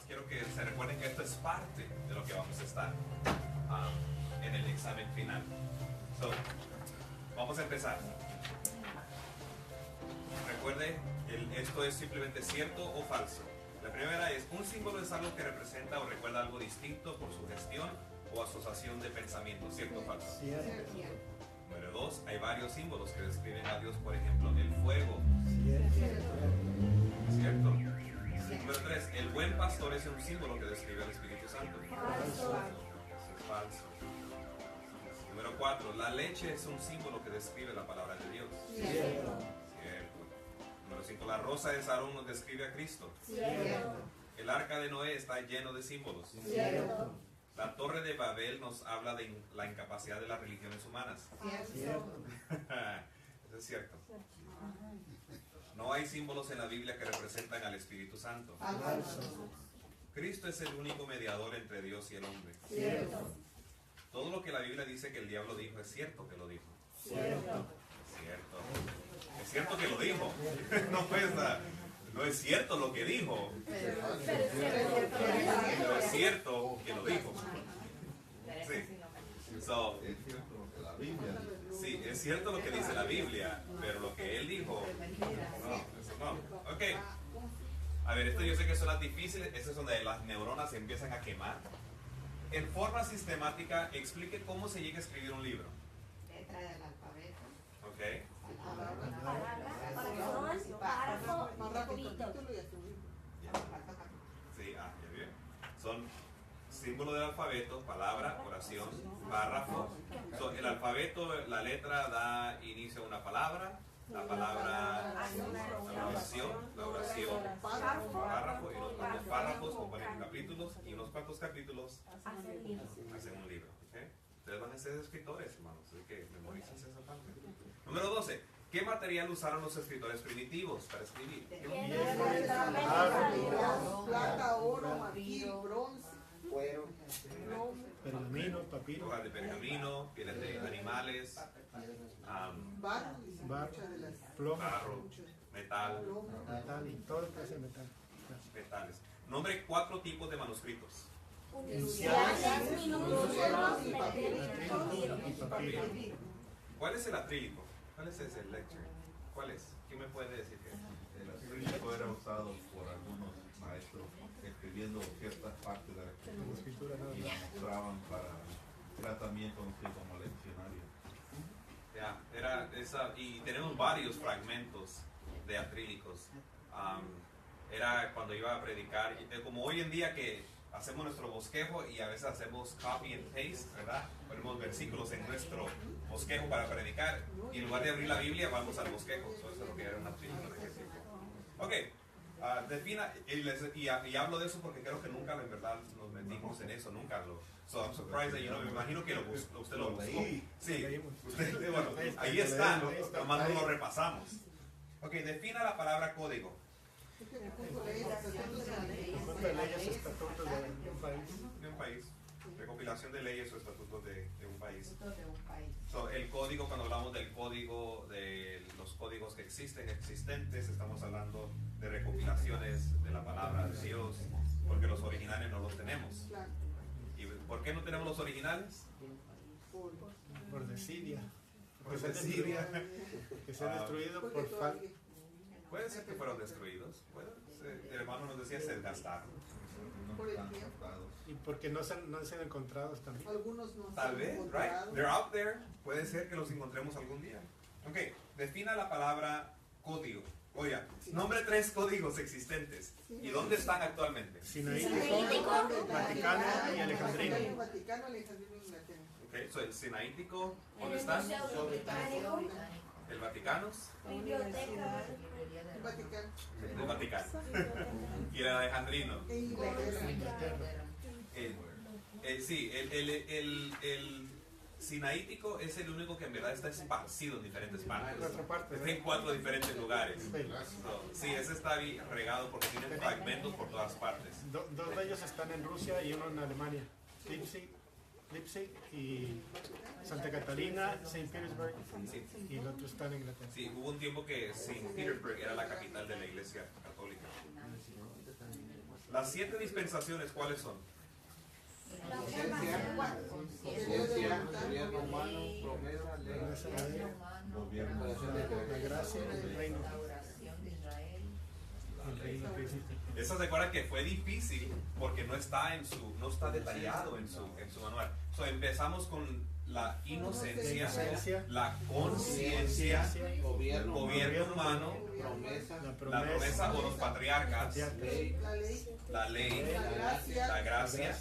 más quiero que se recuerden que esto es parte de lo que vamos a estar en el examen final. Vamos a empezar. Recuerde, esto es simplemente cierto o falso. La primera es, un símbolo es algo que representa o recuerda algo distinto por su gestión o asociación de pensamiento, ¿cierto o falso? Cierto. Número 2, hay varios símbolos que describen a Dios, por ejemplo, el fuego. ¿Cierto? Número 3, el buen pastor es un símbolo que describe al Espíritu Santo. Falso. Eso es falso. Número 4, la leche es un símbolo que describe la palabra de Dios. Cierto. Cierto. Número 5, la rosa de Sarón nos describe a Cristo. Cierto. El arca de Noé está lleno de símbolos. Cierto. La torre de Babel nos habla de la incapacidad de las religiones humanas. Cierto. Eso es cierto. No hay símbolos en la Biblia que representan al Espíritu Santo. Falso. Cristo es el único mediador entre Dios y el hombre. Cierto. Todo lo que la Biblia dice que el diablo dijo, es cierto que lo dijo. Cierto. Cierto. Es cierto que lo dijo. No puede estar. No es cierto lo que dijo, pero es cierto que lo dijo. Sí. So, Es cierto lo que la Biblia dice. sí, es cierto lo que dice la Biblia, pero lo que él dijo, no, eso no. Ok. A ver, esto yo sé que suena difícil, esto es donde las neuronas se empiezan a quemar. En forma sistemática, explique cómo se llega a escribir un libro. Letra del alfabeto. Ok. Párrafo, capítulo y escribir. Sí, ya bien. Son símbolo del alfabeto, palabra, oración, párrafo. So, el alfabeto, la letra da inicio a una palabra, la palabra la oración, párrafo, y unos cuantos párrafos componen capítulos, y unos cuantos capítulos hacen un libro. ¿Okay? Ustedes van a ser escritores, hermanos, así que memoricen esa parte. Número 12. ¿Qué material usaron los escritores primitivos para escribir? Plata, oro, marfil, bronce, Cuero, pergamino, papiro, Hojas de pergamino, pieles de animales, barro, dice barro, muchas de las plomo, barro, metal, metal y todo clase de metal. metales. Nombre 4 tipos de manuscritos. Iniciales, minúsculos, y Y papiro. ¿Cuál es el acrílico? ¿Cuál es ese lecture? ¿Cuál es? ¿Quién me puede decir qué es? El acrílico era usado por algunos maestros escribiendo ciertas partes de la La escritura escritura no. y la mostraban para tratamiento así como leccionario. Ya, era esa, y tenemos varios fragmentos de acrílicos. Era cuando iba a predicar, como hoy en día que hacemos nuestro bosquejo y a veces hacemos copy and paste, ¿verdad? Ponemos versículos en nuestro bosquejo para predicar y en lugar de abrir la Biblia vamos al bosquejo. Eso es lo que era una acrílico de ese tipo. Ok, defina, y hablo de eso porque creo que nunca en verdad nos metimos en eso, nunca lo. So I'm surprised that, me imagino que usted lo buscó. Sí, usted, bueno, ahí está, nomás no lo repasamos. Ok, defina la palabra código. Conjunto de leyes, estatutos de un país. De un país. Recopilación de leyes o estatutos de un país. De un país. So, el código, cuando hablamos del código, de los códigos que existen, existentes, estamos hablando de recopilaciones de la palabra de Dios, porque los originales no los tenemos. ¿Y por qué no tenemos los originales? Por desidia. Por desidia. Que se ha destruido por falta. Puede ser que fueron destruidos. El hermano nos decía se desgastaron. por el Están tiempo. cortados. Y porque no se han encontrado también. Algunos no Tal vez, right? They're out there. Puede ser que los encontremos algún día. Ok, defina la palabra código. Oiga, nombre 3 códigos existentes. ¿Y dónde están actualmente? Sinaítico, Vaticano y Alejandrino. Vaticano, Alejandrino, Inglaterra. Ok, so el sinaítico, ¿dónde El están? Museo Británico, El Vaticanos. biblioteca, El Vaticano. El Vaticano. Y el alejandrino. En Inglaterra. Sí, el sinaítico es el único que en verdad está esparcido en diferentes partes. Cuatro partes, Está en 4 diferentes lugares. Sí. Sí, ese está bien regado porque tiene fragmentos por todas partes. Dos de ellos están en Rusia y uno en Alemania. Leipzig y Santa Catarina, St. Petersburg, Sí. y el otro está en Inglaterra. Sí, hubo un tiempo que St. Petersburg era la capital de la iglesia católica. Las 7 dispensaciones, ¿cuáles son? Conciencia, gobierno humano, promesa, ley, Promesa, ley, Gobierno. la gracia y el reino. Restauración de Israel. El reino de Cristo. Eso se acuerda que fue difícil porque no está detallado en su manual. So, empezamos con la inocencia, la conciencia, gobierno humano, promesa, la promesa o los patriarcas, ley, la ley, la gracia,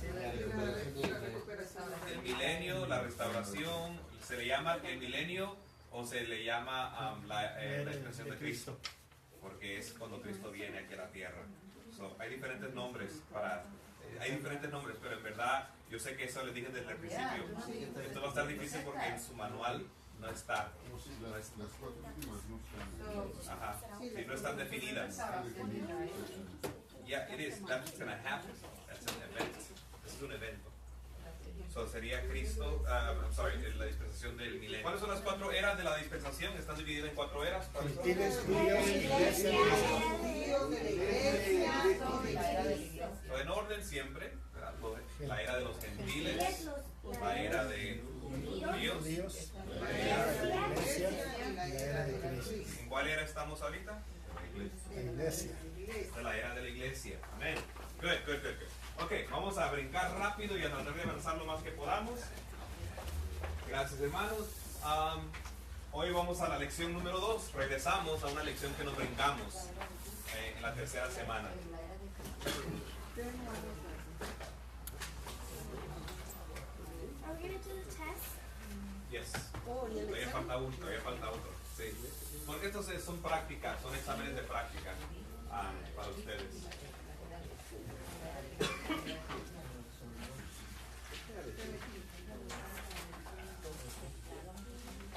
el milenio, la restauración. ¿Se le llama el milenio o se le llama la expresión de Cristo? Porque es cuando Cristo viene aquí a la tierra. So, hay diferentes nombres pero en verdad yo sé que eso les dije desde el principio. Esto va a estar difícil porque en su manual no está. Las 4 últimas no están. Ajá. Sí, no están definidas. Yeah, it is. That's gonna happen. That's an event. Es un evento. So, sería Cristo, la dispensación del milenio. ¿Cuáles son las 4 eras de la dispensación? Están divididas en 4 eras. ¿Cuáles son? Gentiles, judíos, iglesia, So, en orden siempre, ¿verdad? La era de los gentiles, la era de judíos, judíos, la era de la iglesia, la era de Cristo. ¿En cuál era estamos ahorita? La iglesia. De la era de la iglesia. Amén. Good. Ok, vamos a brincar rápido y a tratar de avanzar lo más que podamos. Gracias, hermanos. Hoy vamos a la lección número 2. Regresamos a una lección que nos brincamos en la tercera semana. Are we gonna do the test? Yes. Oh, y el Todavía examen. falta otro. Sí. Porque estos son prácticas, son exámenes de práctica para ustedes.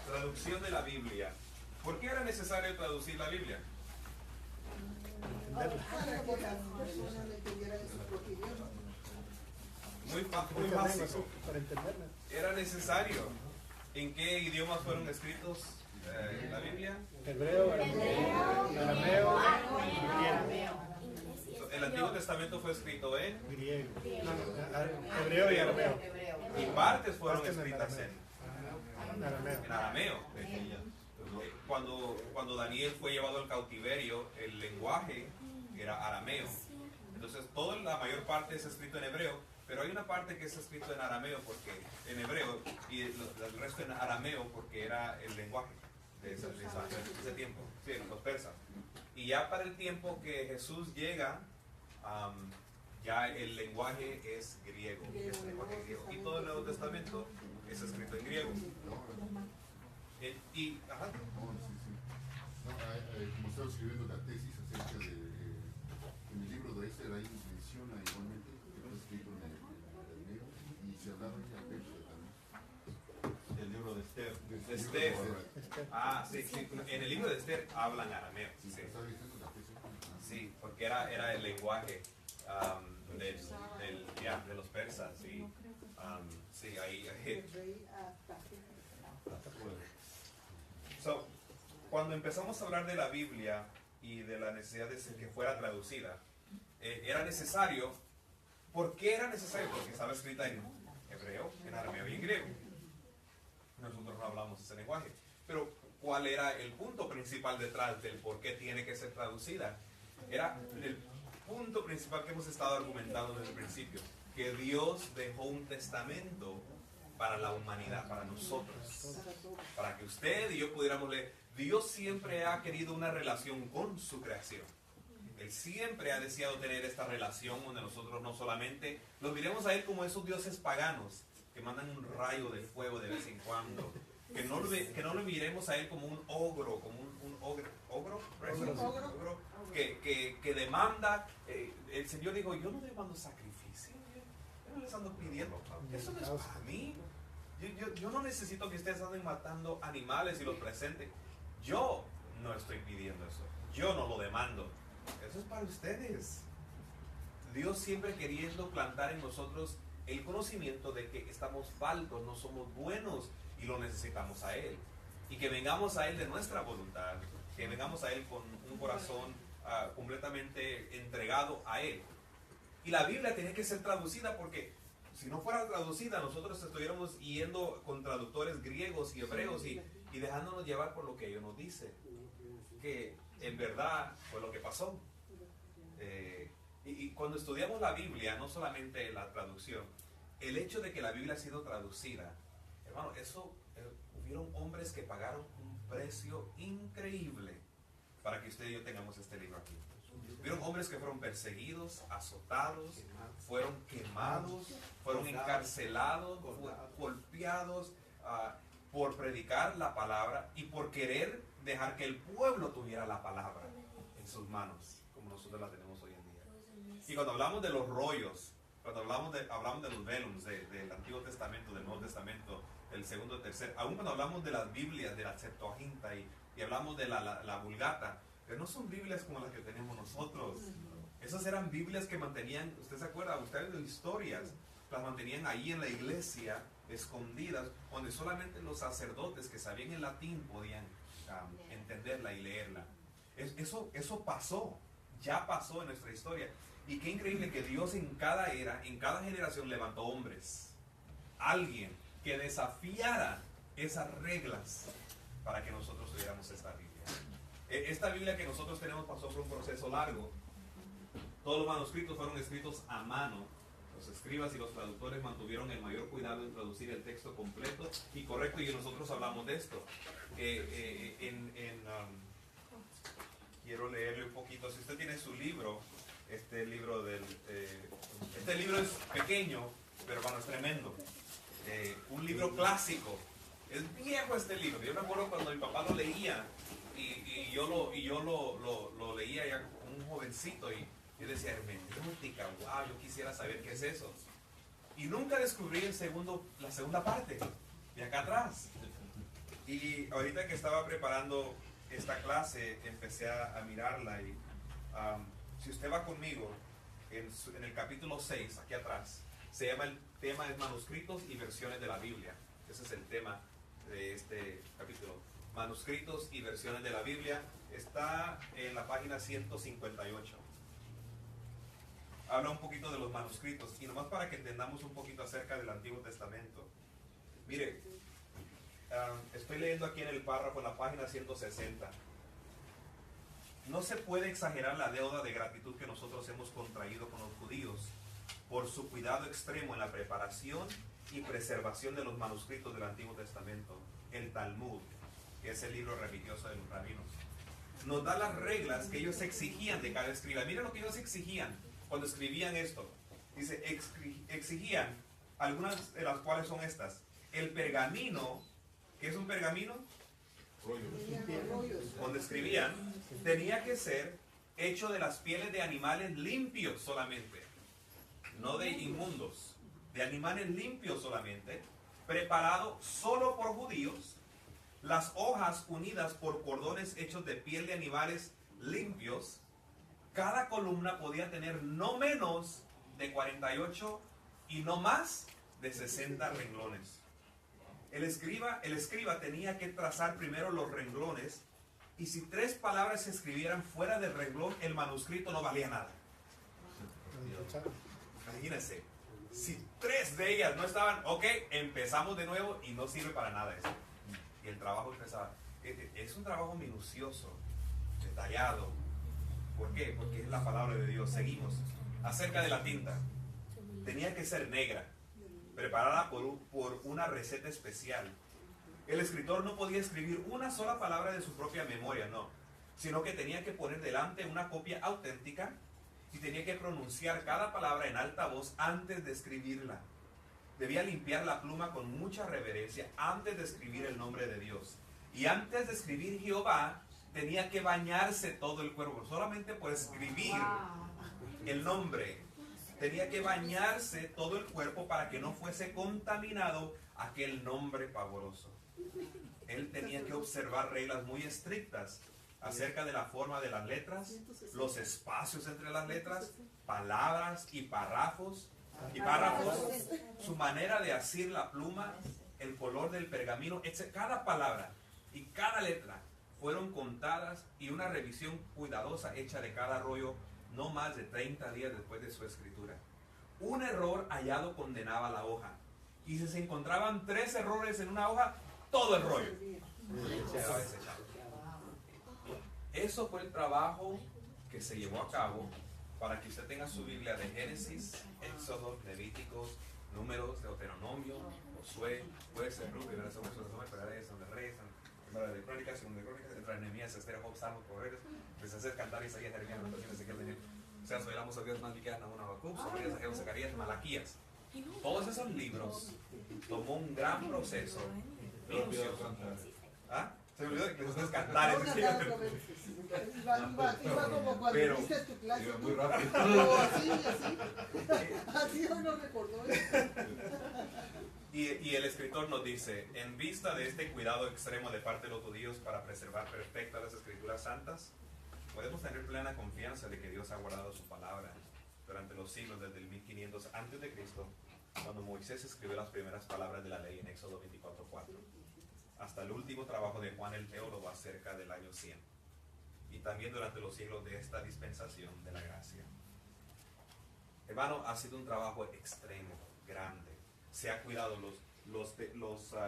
Traducción de la Biblia. ¿Por qué era necesario traducir la Biblia? Para que las personas lo entendieran en su propio idioma. Muy básico. Para entenderla. Era necesario. ¿En qué idiomas fueron escritos la Biblia? Hebreo, arameo, El Antiguo Testamento fue escrito en griego. Hebreo y arameo. y partes fueron escritas Arameo. en arameo. Cuando Daniel fue llevado al cautiverio, el lenguaje era arameo. Entonces, la mayor parte es escrito en hebreo, pero hay una parte que es escrito en arameo, porque en hebreo, y el resto en arameo, porque era el lenguaje de ese tiempo, sí, los persas. Y ya para el tiempo que Jesús llega, ya el lenguaje es griego, y todo el Nuevo Testamento es escrito en griego. Ajá. Como estaba escribiendo la tesis acerca de. En el libro de Esther ahí menciona igualmente que fue escrito en arameo y se hablaba en el verso también. El libro de Esther. Esther. Sí. En el libro de Esther hablan arameo. Sí, Estaba diciendo la tesis. sí, porque era el lenguaje de los persas. Sí, sí, ahí. El rey hasta So, cuando empezamos a hablar de la Biblia y de la necesidad de que fuera traducida, era necesario. ¿Por qué era necesario? Porque estaba escrita en hebreo, en arameo y en griego. Nosotros no hablamos ese lenguaje. Pero, ¿cuál era el punto principal detrás del por qué tiene que ser traducida? Era el punto principal que hemos estado argumentando desde el principio, que Dios dejó un testamento para la humanidad, para nosotros, para que usted y yo pudiéramos leer. Dios siempre ha querido una relación con su creación. Él siempre ha deseado tener esta relación donde nosotros no solamente los miremos a Él como esos dioses paganos que mandan un rayo de fuego de vez en cuando, que no lo miremos a Él como un ogro, como un ogro que demanda. El Señor dijo: yo no demando sacrificio, yo no les ando pidiendo, eso no es para mí. Yo no necesito que ustedes anden matando animales y los presenten. Yo no estoy pidiendo eso, yo no lo demando. Eso es para ustedes. Dios siempre queriendo plantar en nosotros el conocimiento de que estamos faltos, no somos buenos y lo necesitamos a Él. Y que vengamos a Él de nuestra voluntad, que vengamos a Él con un corazón completamente entregado a Él. Y la Biblia tenía que ser traducida porque si no fuera traducida, nosotros estuviéramos yendo con traductores griegos y hebreos y dejándonos llevar por lo que ellos nos dicen. Que en verdad fue lo que pasó. Y cuando estudiamos la Biblia, no solamente la traducción, el hecho de que la Biblia ha sido traducida, hermano, eso, hubieron hombres que pagaron un precio increíble para que usted y yo tengamos este libro aquí. Hubieron hombres que fueron perseguidos, azotados, fueron quemados, fueron encarcelados, golpeados por predicar la palabra y por querer dejar que el pueblo tuviera la palabra en sus manos, como nosotros la tenemos hoy en día. Y cuando hablamos de los rollos, cuando hablamos de los velums del Antiguo Testamento, del Nuevo Testamento, del segundo, tercer, aún cuando hablamos de las Biblias, de la Septuaginta y hablamos de la Vulgata, que no son Biblias como las que tenemos nosotros. Esas eran Biblias que mantenían, usted se acuerda, ustedes de historias, las mantenían ahí en la iglesia, escondidas, donde solamente los sacerdotes que sabían el latín podían entenderla y leerla. Eso pasó, ya pasó en nuestra historia. Y qué increíble que Dios en cada era, en cada generación levantó hombres, alguien que desafiara esas reglas para que nosotros tuviéramos esta Biblia. Esta Biblia que nosotros tenemos pasó por un proceso largo. Todos los manuscritos fueron escritos a mano. Los escribas y los traductores mantuvieron el mayor cuidado en traducir el texto completo y correcto, y nosotros hablamos de esto. Quiero leerle un poquito. Si usted tiene su libro, este libro es pequeño, pero bueno, es tremendo. Un libro clásico. Es viejo este libro. Yo me acuerdo cuando mi papá lo leía y yo lo leía ya como un jovencito y yo decía, hermenéutica, wow, yo quisiera saber qué es eso. Y nunca descubrí la segunda parte, de acá atrás. Y ahorita que estaba preparando esta clase, empecé a mirarla y si usted va conmigo, en el capítulo 6, aquí atrás, se llama el tema de manuscritos y versiones de la Biblia. Ese es el tema de este capítulo. Manuscritos y versiones de la Biblia. Está en la página 158. Habla un poquito de los manuscritos y nomás para que entendamos un poquito acerca del Antiguo Testamento. Mire, estoy leyendo aquí en el párrafo, en la página 160. No se puede exagerar la deuda de gratitud que nosotros hemos contraído con los judíos por su cuidado extremo en la preparación y preservación de los manuscritos del Antiguo Testamento. El Talmud, que es el libro religioso de los rabinos, nos da las reglas que ellos exigían de cada escriba. Miren lo que ellos exigían cuando escribían esto. Dice, exigían, algunas de las cuales son estas. El pergamino, ¿qué es un pergamino? Cuando escribían, tenía que ser hecho de las pieles de animales limpios solamente, no de inmundos, de animales limpios solamente, preparado solo por judíos, las hojas unidas por cordones hechos de piel de animales limpios. Cada columna podía tener no menos de 48 y no más de 60 renglones. El escriba tenía que trazar primero los renglones, y si 3 palabras se escribieran fuera del renglón, el manuscrito no valía nada. Imagínense, si 3 de ellas no estaban, ok, empezamos de nuevo y no sirve para nada eso. Y el trabajo empezaba. Es un trabajo minucioso, detallado. ¿Por qué? Porque es la palabra de Dios. Seguimos. Acerca de la tinta. Tenía que ser negra, preparada por una receta especial. El escritor no podía escribir una sola palabra de su propia memoria, no, sino que tenía que poner delante una copia auténtica y tenía que pronunciar cada palabra en alta voz antes de escribirla. Debía limpiar la pluma con mucha reverencia antes de escribir el nombre de Dios. Y antes de escribir Jehová, tenía que bañarse todo el cuerpo, solamente por escribir el nombre. Tenía que bañarse todo el cuerpo para que no fuese contaminado aquel nombre pavoroso. Él tenía que observar reglas muy estrictas acerca de la forma de las letras, los espacios entre las letras, palabras y párrafos, su manera de asir la pluma, el color del pergamino, etc. Cada palabra y cada letra fueron contadas y una revisión cuidadosa hecha de cada rollo no más de 30 días después de su escritura. Un error hallado condenaba la hoja. Y si se encontraban 3 errores en una hoja, todo el rollo quedaba desechado. Eso fue el trabajo que se llevó a cabo para que usted tenga su Biblia de Génesis, Éxodo, Levíticos, Números, Deuteronomio, Josué, Jueces, Ruth, Primera de Samuel, Primera de Reyes, Primera de Crónicas, Segunda de Crónicas, entre Nehemías, Esther, Job, Salmos, Proverbios, Ezequiel, Cantar, Isaías, Jeremías, Lamentaciones, Ezequiel, Daniel. O sea, soy el amo de Dios, más Miqueas, Nahum, Habacuc, Sofonías, Ageo, Zacarías, Malaquías. Todos esos libros tomó un gran proceso minucioso. ¿Ah? Se me olvidó de que ustedes cantares. Iba como cuando Pero- viste tu clase. Iba muy rápido. No, así. Así hoy no recordó. Y el escritor nos dice, en vista de este cuidado extremo de parte de los judíos para preservar perfectas las escrituras santas, podemos tener plena confianza de que Dios ha guardado su palabra durante los siglos desde el 1500 antes de Cristo, cuando Moisés escribió las primeras palabras de la ley en Éxodo 24:4, hasta el último trabajo de Juan el teólogo acerca del año 100, y también durante los siglos de esta dispensación de la gracia. Hermano, ha sido un trabajo extremo, grande. Se ha cuidado, los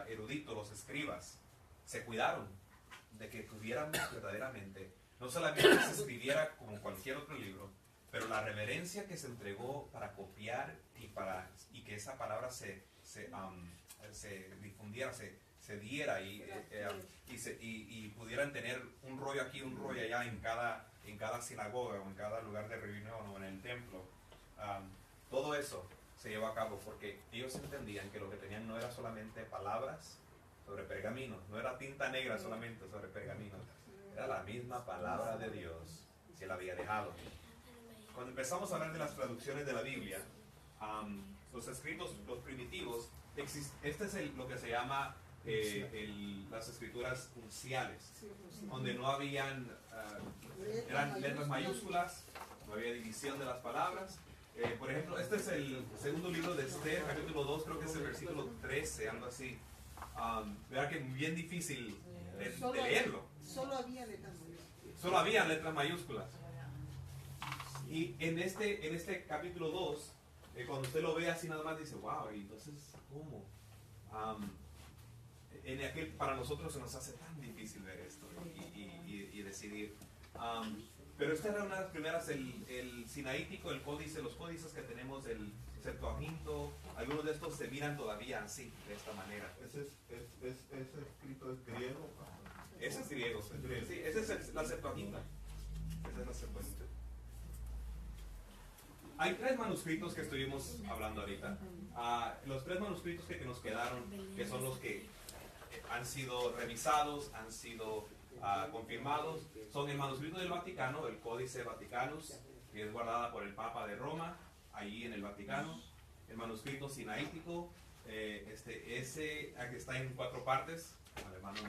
eruditos, los escribas, se cuidaron de que tuviéramos verdaderamente, no solamente que se escribiera como cualquier otro libro, pero la reverencia que se entregó para copiar y que esa palabra se difundiera, se diera y pudieran tener un rollo aquí, un rollo allá en cada sinagoga o en cada lugar de reunión o en el templo. Todo eso se llevó a cabo porque ellos entendían que lo que tenían no era solamente palabras sobre pergaminos, no era tinta negra solamente sobre pergaminos, era la misma palabra de Dios que Él había dejado. Cuando empezamos a hablar de las traducciones de la Biblia, los escritos, los primitivos, este es lo que se llama las escrituras unciales, donde no habían, eran letras mayúsculas, no había división de las palabras. Por ejemplo, este es el segundo libro de Esther, capítulo 2, creo que es el versículo 13, algo así. Verá que es bien difícil de leerlo. Solo había letras mayúsculas. Solo había letras mayúsculas. Y en este capítulo 2, cuando usted lo ve así nada más dice, wow, y entonces, ¿cómo? Para nosotros se nos hace tan difícil ver esto y decidir. Pero esta era una de las primeras, el sinaítico, el códice, los códices que tenemos del Septuaginto, algunos de estos se miran todavía así, de esta manera. Ese escrito es griego. Ese es griego, sí, esa es la Septuaginta. Esa es la Septuaginta. Hay 3 manuscritos que estuvimos hablando ahorita. Los 3 manuscritos que nos quedaron, que son los que han sido revisados, han sido confirmados, son el manuscrito del Vaticano, el Códice Vaticanus, que es guardada por el Papa de Roma, allí en el Vaticano. El manuscrito sinaítico, ese que está en 4 partes, como el hermano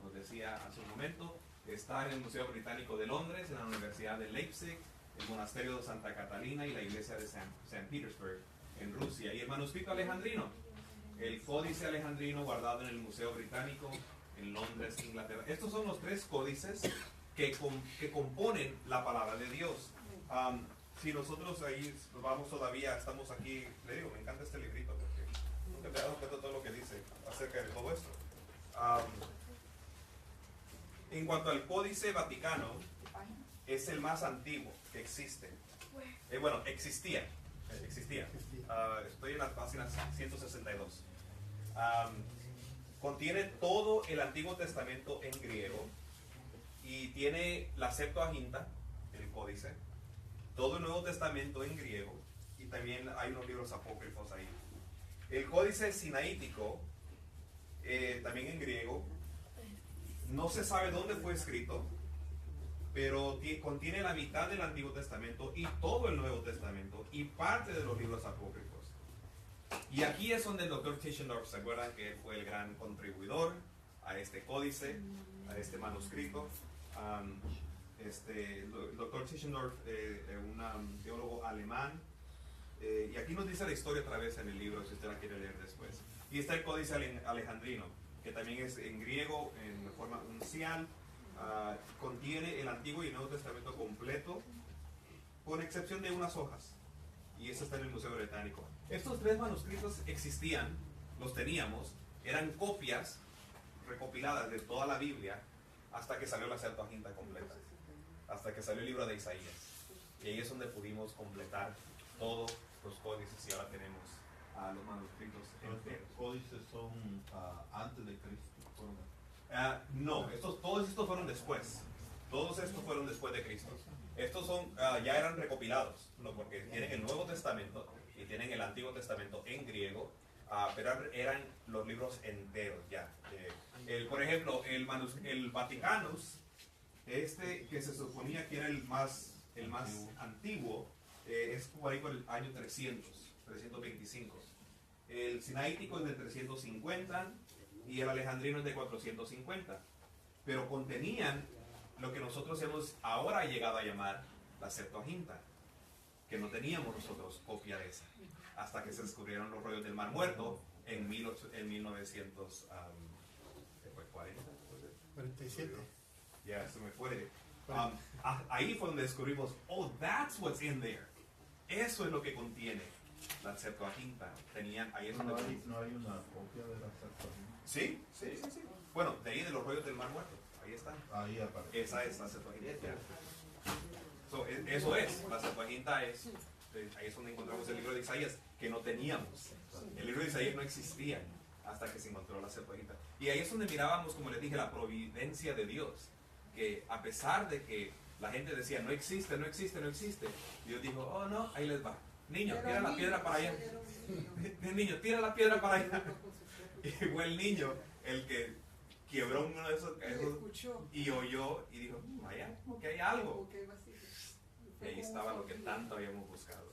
nos decía hace un momento, está en el Museo Británico de Londres, en la Universidad de Leipzig, el monasterio de Santa Catalina y la iglesia de San Petersburg en Rusia. Y el manuscrito alejandrino, el Códice alejandrino guardado en el Museo Británico en Londres, Inglaterra. Estos son los 3 códices que componen la palabra de Dios. Si nosotros ahí vamos todavía, estamos aquí, le digo, me encanta este librito porque nunca te das cuenta de todo lo que dice acerca de todo esto. En cuanto al Códice Vaticano, es el más antiguo que existe. Bueno, existía. Estoy en las páginas 162. Contiene todo el Antiguo Testamento en griego y tiene la Septuaginta, el códice, todo el Nuevo Testamento en griego y también hay unos libros apócrifos ahí. El Códice Sinaítico, también en griego, no se sabe dónde fue escrito, pero contiene la mitad del Antiguo Testamento y todo el Nuevo Testamento y parte de los libros apócrifos. Y aquí es donde el Dr. Tischendorf, ¿se acuerdan que él fue el gran contribuidor a este códice, a este manuscrito? El Dr. Tischendorf, un teólogo alemán, y aquí nos dice la historia otra vez en el libro, si usted la quiere leer después. Y está el Códice Alejandrino, que también es en griego, en forma uncial. Contiene el Antiguo y el Nuevo Testamento completo, con excepción de unas hojas. Y eso está en el Museo Británico. Estos 3 manuscritos existían, los teníamos, eran copias recopiladas de toda la Biblia hasta que salió la Septuaginta completa, hasta que salió el libro de Isaías. Y ahí es donde pudimos completar todos los códices y ahora tenemos los manuscritos Los enteros. códices son antes de Cristo. No, todos estos fueron después. Todos estos fueron después de Cristo. Estos son, ya eran recopilados, ¿no? Porque tienen el Nuevo Testamento y tienen el Antiguo Testamento en griego, pero eran los libros enteros ya. Por ejemplo, el Vaticanus, este que se suponía que era el más antiguo, es por ahí por el año 325. El Sinaítico es de 350 y el Alejandrino es de 450. Pero contenían lo que nosotros hemos ahora llegado a llamar la Septuaginta, que no teníamos nosotros copia de esa, hasta que se descubrieron los rollos del Mar Muerto en 47. Ya, se me fue. Ahí fue donde descubrimos, oh, that's what's in there. Eso es lo que contiene la Septuaginta. Ahí es donde No hay una copia de la Septuaginta. Sí. Bueno, de ahí de los rollos del Mar Muerto. Ahí está. Ahí aparece. Esa es la Septuaginta. Eso es. La Septuaginta es. Ahí es donde encontramos el libro de Isaías, que no teníamos. El libro de Isaías no existía hasta que se encontró la Septuaginta. Y ahí es donde mirábamos, como les dije, la providencia de Dios. Que a pesar de que la gente decía, no existe, Dios dijo, oh no, ahí les va. Niño, tira la piedra para allá. Niño, tira la piedra para allá. Y fue el niño el que quebró uno de esos y oyó y dijo, vaya, que hay algo. Y ahí estaba lo que tanto habíamos buscado.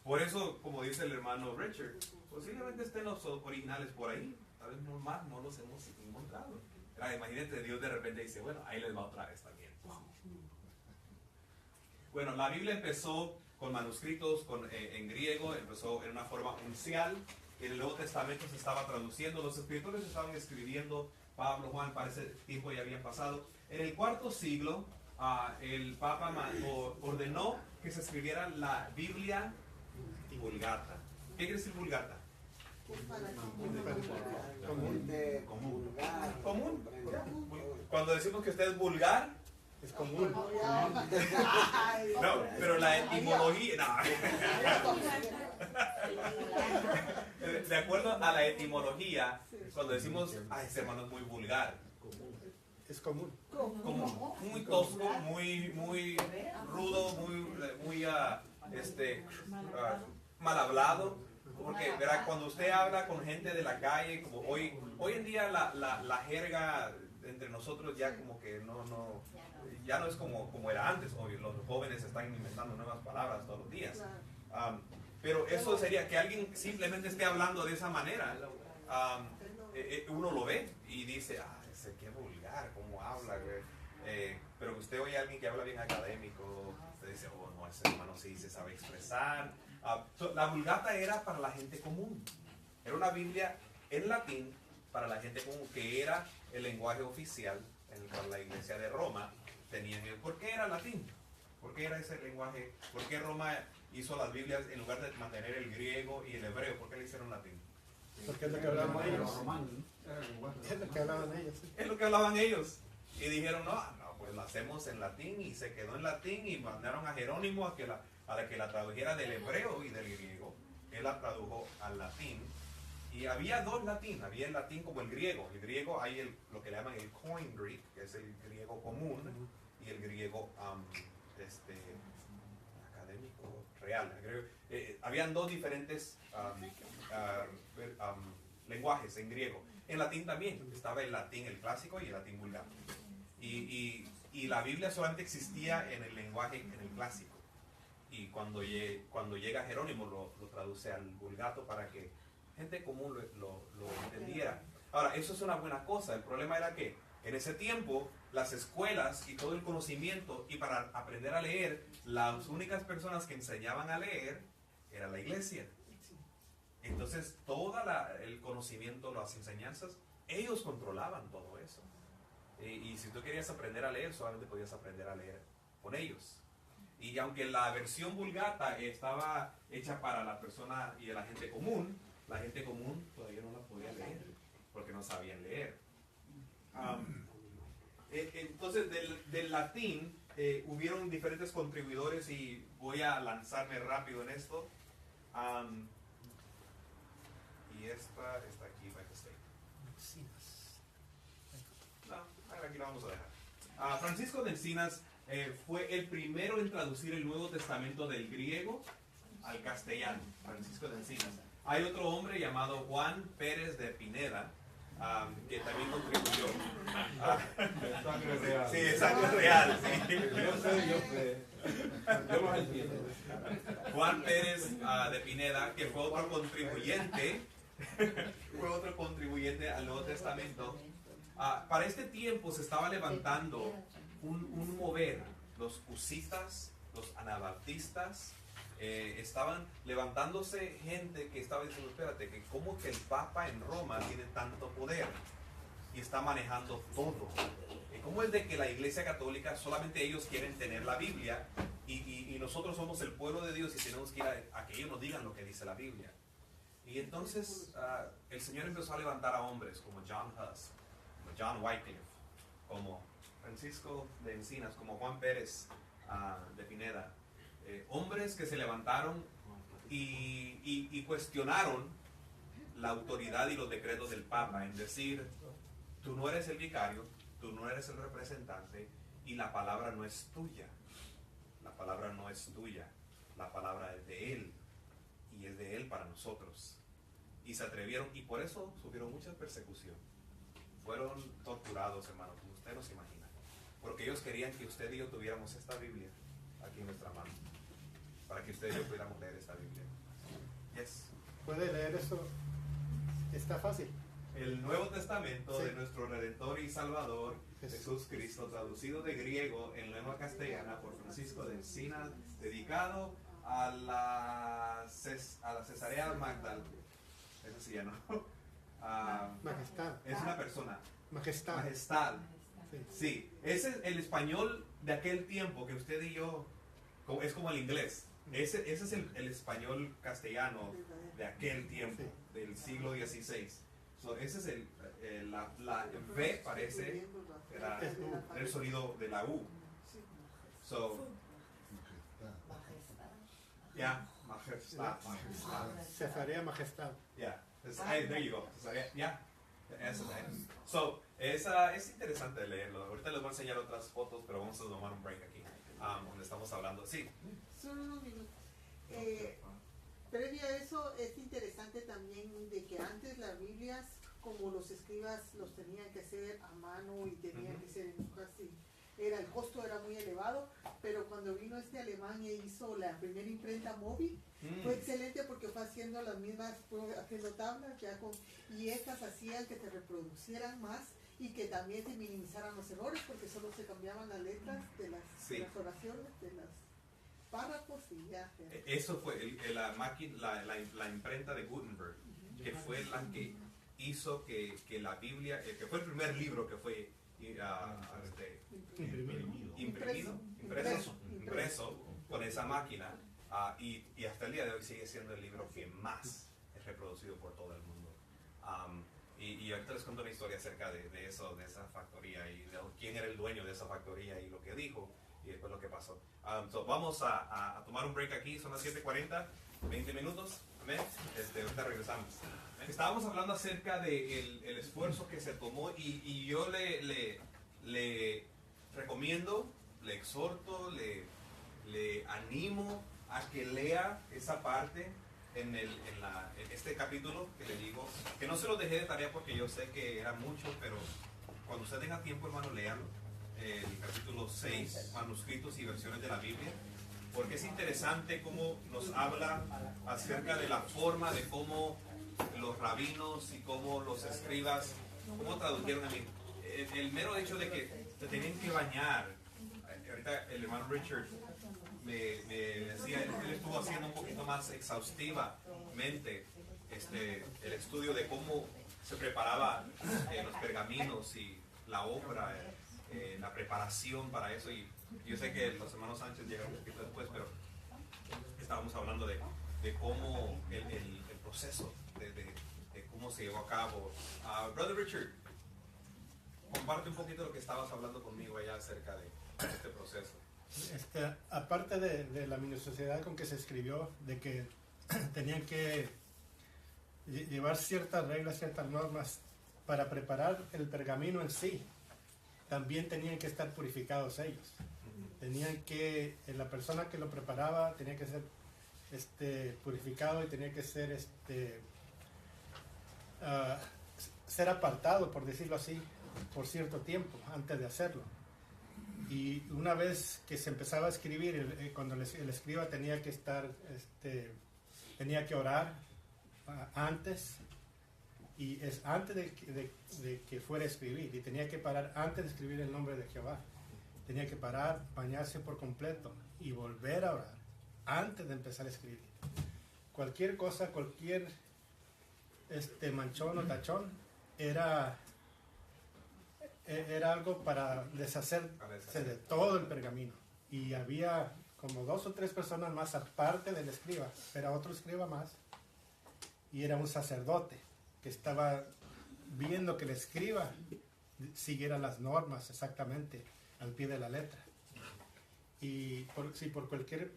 Por eso, como dice el hermano Richard, posiblemente estén los originales por ahí. Tal vez no más no los hemos encontrado. Imagínate, Dios de repente dice, bueno, ahí les va otra vez también. Bueno, la Biblia empezó con manuscritos en griego, empezó en una forma uncial. En el Nuevo Testamento se estaba traduciendo, los escritores estaban escribiendo, Pablo, Juan, para ese tiempo ya habían pasado. En el IV siglo, el Papa ordenó que se escribiera la Biblia Vulgata. ¿Qué quiere decir Vulgata? Común. Cuando decimos que usted es vulgar, Es común. no, pero la etimología, no. De acuerdo a la etimología, cuando decimos, ay, ese hermano es muy vulgar, Es común. como muy tosco, muy rudo, muy mal hablado. Porque verá, cuando usted habla con gente de la calle, como hoy en día la jerga entre nosotros ya como que ya no es como era antes. Hoy los jóvenes están inventando nuevas palabras todos los días. Pero eso sería que alguien simplemente esté hablando de esa manera. Uno lo ve y dice, ese qué vulgar, cómo habla, güey. Pero usted oye a alguien que habla bien académico, usted dice, oh no, ese hermano sí se sabe expresar. La Vulgata era para la gente común. Era una Biblia en latín para la gente común, que era el lenguaje oficial en el cual la iglesia de Roma tenía. ¿Por qué era latín? ¿Por qué era ese lenguaje? ¿Por qué Roma hizo las Biblias en lugar de mantener el griego y el hebreo? ¿Por qué le hicieron latín? Porque es lo que hablaban ellos. Es lo que hablaban ellos. Es lo que hablaban ellos. Y dijeron, no, pues lo hacemos en latín, y se quedó en latín, y mandaron a Jerónimo a que la tradujera del hebreo y del griego. Él la tradujo al latín. Y había dos latín, había el latín como el griego. El griego hay lo que le llaman el Koine Greek, que es el griego común, y el griego académico real. Habían dos diferentes lenguajes en griego. En latín también estaba el latín, el clásico, y el latín vulgar. Y la Biblia solamente existía en el lenguaje, en el clásico. Y cuando llega Jerónimo lo traduce al vulgato para que gente común lo entendiera. Ahora, eso es una buena cosa. El problema era que en ese tiempo las escuelas y todo el conocimiento, y para aprender a leer, las únicas personas que enseñaban a leer era la iglesia. Entonces todo el conocimiento, las enseñanzas, ellos controlaban todo eso. Y si tú querías aprender a leer, solamente podías aprender a leer con ellos. Y y aunque la versión Vulgata estaba hecha para la persona y la gente común todavía no la podía leer, porque no sabían leer. Entonces, del latín hubieron diferentes contribuidores y voy a lanzarme rápido en esto. Y esta está aquí, by mistake. No, aquí la vamos a dejar. Francisco de Encinas fue el primero en traducir el Nuevo Testamento del griego al castellano. Francisco de Encinas. Hay otro hombre llamado Juan Pérez de Pineda, que también contribuyó. Sí, es sangre real. Sí. Yo sé. Yo los entiendo. Juan Pérez de Pineda, que fue otro contribuyente al Nuevo Testamento. Para este tiempo se estaba levantando un mover. Los husitas, los anabaptistas, estaban levantándose gente que estaba diciendo, espérate, que como que el Papa en Roma tiene tanto poder y está manejando todo. ¿Cómo es de que la Iglesia Católica solamente ellos quieren tener la Biblia y nosotros somos el pueblo de Dios y tenemos que ir a que ellos nos digan lo que dice la Biblia? Y entonces el Señor empezó a levantar a hombres como John Huss, como John Wycliffe, como Francisco de Encinas, como Juan Pérez de Pineda. Hombres que se levantaron y cuestionaron la autoridad y los decretos del Papa en decir, tú no eres el vicario, tú no eres el representante y la palabra no es tuya. La palabra no es tuya, la palabra es de Él y es de Él para nosotros. Y se atrevieron y por eso sufrieron mucha persecución. Fueron torturados, hermanos, como usted no se imagina. Porque ellos querían que usted y yo tuviéramos esta Biblia aquí en nuestra mano. Para que usted y yo pudiéramos leer esta Biblia. Yes. ¿Puede leer eso? Está fácil. El Nuevo Testamento Sí. de nuestro Redentor y Salvador, Jesús Cristo, traducido de griego en lengua castellana por Francisco de Encinas, dedicado a la Cesarea Magdal. Eso sí, ya no. Majestad. Es una persona. Majestad. Majestad. Sí. Sí, ese es el español de aquel tiempo que usted y yo, es como el inglés. Ese es el español castellano de aquel tiempo, Sí. del siglo XVI. So, ese es la V parece, era el sonido de la U. So, yeah, majestad. Cesarea Majestad. Yeah, hey, there you go. Yeah, eso es. So, es interesante de leerlo. Ahorita les voy a enseñar otras fotos, pero vamos a tomar un break aquí, donde estamos hablando. Sí. Solo unos minutos. Previo a eso, es interesante también de que antes las Biblias, como los escribas los tenían que hacer a mano y tenían que ser en casi, el costo era muy elevado, pero cuando vino este alemán e hizo la primera imprenta móvil, fue excelente porque fue haciendo las mismas, fue haciendo tablas ya y estas hacían que se reproducieran más y que también se minimizaran los errores porque solo se cambiaban las letras de las oraciones, de las párrafos y ya. Eso fue la imprenta de Gutenberg, que fue la que hizo que la Biblia, que fue el primer libro que fue impreso con esa máquina, y hasta el día de hoy sigue siendo el libro que más es reproducido por todo el mundo. Y ahorita les cuento una historia acerca de eso, de esa factoría y de quién era el dueño de esa factoría y lo que dijo y después lo que pasó. Vamos a tomar un break aquí, son las 7:40, 20 minutos. Amén. Ahorita regresamos. Estábamos hablando acerca del el esfuerzo que se tomó y yo le recomiendo, le exhorto, le animo a que lea esa parte en este capítulo que le digo, que no se lo dejé de tarea porque yo sé que era mucho, pero cuando usted tenga tiempo, hermano, léalo. El capítulo 6, manuscritos y versiones de la Biblia, porque es interesante cómo nos habla acerca de la forma de cómo los rabinos y cómo los escribas, cómo tradujeron a mí. El mero hecho de que se tenían que bañar. Ahorita el hermano Richard me decía, él estuvo haciendo un poquito más exhaustivamente el estudio de cómo se preparaba los pergaminos y la obra, la preparación para eso. Y yo sé que los hermanos Sánchez llegaron un poquito después, hablando de cómo el proceso, de cómo se llevó a cabo. Brother Richard, comparte un poquito lo que estabas hablando conmigo allá acerca de este proceso. Aparte de la minuciosidad con que se escribió, de que tenían que llevar ciertas reglas, ciertas normas para preparar el pergamino en sí, también tenían que estar purificados ellos. Tenían que, la persona que lo preparaba tenía que ser purificado y tenía que ser ser apartado, por decirlo así, por cierto tiempo antes de hacerlo. Y una vez que se empezaba a escribir, cuando el escriba tenía que estar, tenía que orar antes, y es antes de que fuera a escribir, y tenía que parar antes de escribir el nombre de Jehová. Tenía que parar, bañarse por completo y volver a orar antes de empezar a escribir. Cualquier cosa, cualquier manchón o tachón era algo para deshacerse de todo el pergamino. Y había como 2 o 3 personas más aparte del escriba, era otro escriba más, y era un sacerdote que estaba viendo que el escriba siguiera las normas exactamente al pie de la letra. Y si por cualquier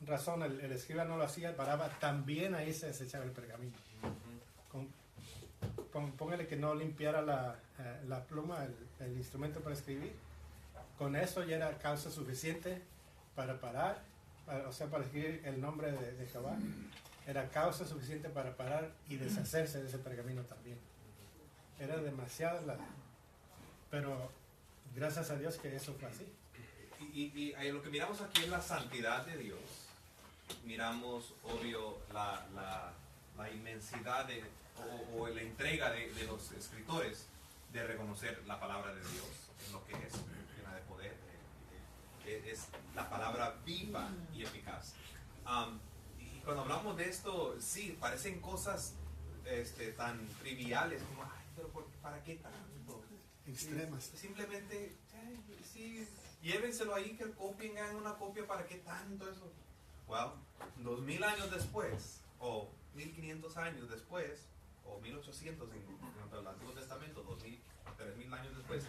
razón el escriba no lo hacía, paraba, también ahí se desechaba el pergamino. Póngale que no limpiara la pluma, el instrumento para escribir, con eso ya era causa suficiente para parar, para escribir el nombre de Jehová. Era causa suficiente para parar y deshacerse de ese pergamino también. Era demasiado pero gracias a Dios que eso fue así. Y lo que miramos aquí es la santidad de Dios. Miramos, obvio, la inmensidad o la entrega de los escritores de reconocer la palabra de Dios en lo que es, llena de poder. Es la palabra viva y eficaz. Y cuando hablamos de esto, sí, parecen cosas tan triviales como, ay, pero ¿para qué tanto? Extremas. Simplemente, sí, llévenselo ahí, que copien, hagan una copia, ¿para qué tanto eso? Well, 2000 años después, o 1500 años después, o 1800 en el Antiguo Testamento, 2000, 3000 años después,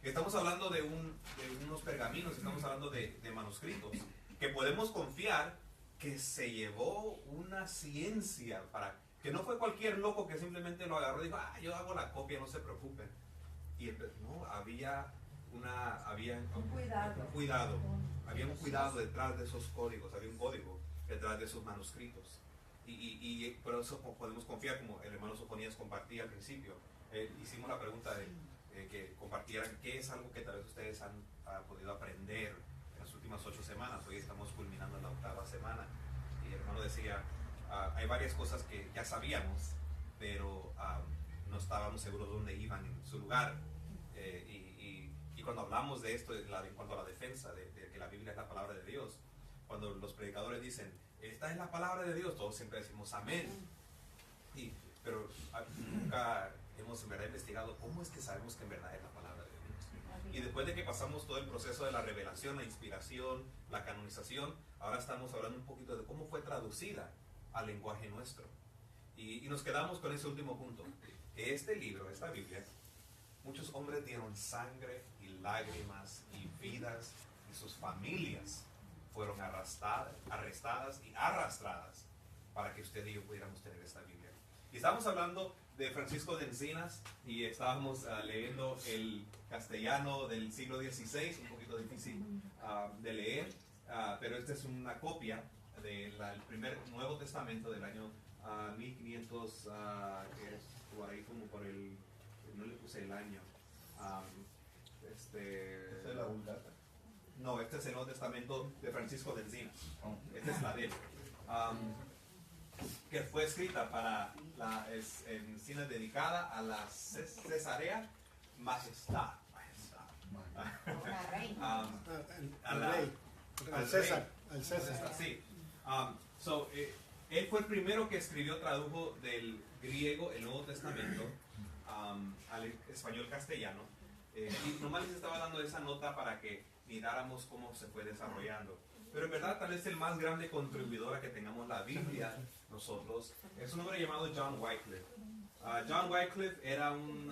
estamos hablando de unos pergaminos, estamos hablando de manuscritos, que podemos confiar que se llevó una ciencia para, que no fue cualquier loco que simplemente lo agarró y dijo, yo hago la copia, no se preocupen. Y no, había un cuidado detrás de esos códigos, había un código detrás de esos manuscritos. Y por eso podemos confiar, como el hermano Sofonías compartía al principio. Hicimos la pregunta de que compartieran qué es algo que tal vez ustedes han podido aprender en las últimas 8 semanas. Hoy estamos culminando la 8ª semana. Y el hermano decía, hay varias cosas que ya sabíamos, pero no estábamos seguros de dónde iban en su lugar. Y cuando hablamos de esto, en cuanto a la defensa de que la Biblia es la palabra de Dios, cuando los predicadores dicen, esta es la palabra de Dios, todos siempre decimos amén. Pero nunca hemos en verdad investigado cómo es que sabemos que en verdad es la palabra de Dios. Y después de que pasamos todo el proceso de la revelación, la inspiración, la canonización, ahora estamos hablando un poquito de cómo fue traducida al lenguaje nuestro. Y nos quedamos con ese último punto, que este libro, esta Biblia, muchos hombres dieron sangre y lágrimas y vidas, y sus familias fueron arrestadas y arrastradas para que usted y yo pudiéramos tener esta Biblia. Y estábamos hablando de Francisco de Encinas y estábamos leyendo el castellano del siglo XVI, un poquito difícil de leer, pero esta es una copia del primer Nuevo Testamento del año 1500, que es por ahí como por el, no le puse el año, ¿Esa es la Vulgata? no, este es el Nuevo Testamento de Francisco de Encinas. Esta es la de él. Que fue escrita para es dedicada a la Cesarea Majestad. La reina. Al César. Sí. Él fue el primero que escribió, tradujo del griego el Nuevo Testamento al español castellano. Y nomás les estaba dando esa nota para que miráramos cómo se fue desarrollando. pero en verdad tal vez el más grande contribuidor a que tengamos la Biblia nosotros es un hombre llamado John Wycliffe. John Wycliffe era un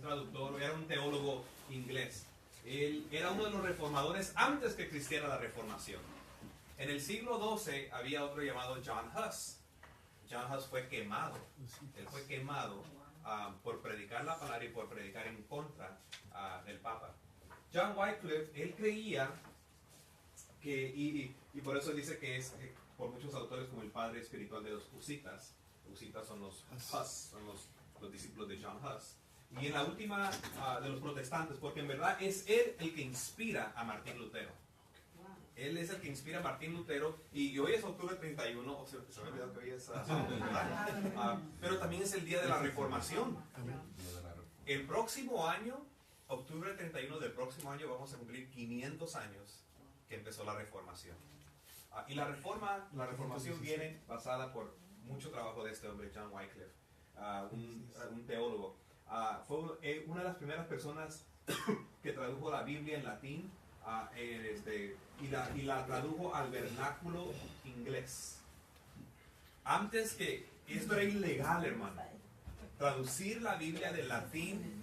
traductor, era un teólogo inglés. Él era uno de los reformadores antes que existiera la Reformación. En el siglo XII había otro llamado John Huss. John Huss fue quemado. Él fue quemado por predicar la palabra y por predicar en contra del Papa. John Wycliffe, él creía que, y por eso dice que es por muchos autores como el padre espiritual de los husitas. Husitas son los Huss, son los discípulos de John Huss. Y en la última de los protestantes, porque en verdad es él el que inspira a Martín Lutero. Él es el que inspira a Martín Lutero, y hoy es octubre 31, o sea, se me ha olvidado que hoy es pero también es el día de la Reformación. El próximo año, octubre 31 del próximo año, vamos a cumplir 500 años que empezó la Reformación. Y la Reformación viene basada por mucho trabajo de este hombre, John Wycliffe, un teólogo. Fue una de las primeras personas que tradujo la Biblia en latín y la tradujo al vernáculo inglés. Antes que, esto era ilegal, hermano. Traducir la Biblia del latín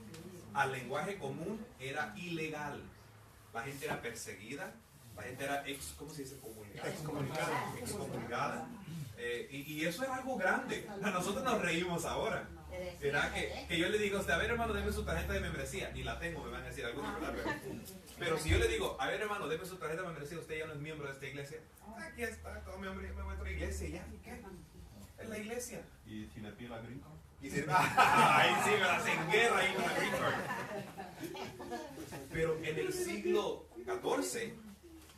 al lenguaje común era ilegal. La gente era perseguida, la gente era ¿cómo se dice? Excomulgada. Y eso era algo grande. A nosotros nos reímos ahora. ¿Verdad? Que yo le digo a usted, a ver hermano, deme su tarjeta de membresía. Ni la tengo, me van a decir algunos, ¿verdad? Pero si yo le digo, a ver hermano, deme su tarjeta de membresía, usted ya no es miembro de esta iglesia. Aquí está, todo mi hombre, me voy a otra iglesia, ¿ya? ¿Y qué? Es la iglesia. ¿Y si le pide la green card? Y si, ahí sí, me las en guerra ahí con la green card. Pero en el siglo XIV,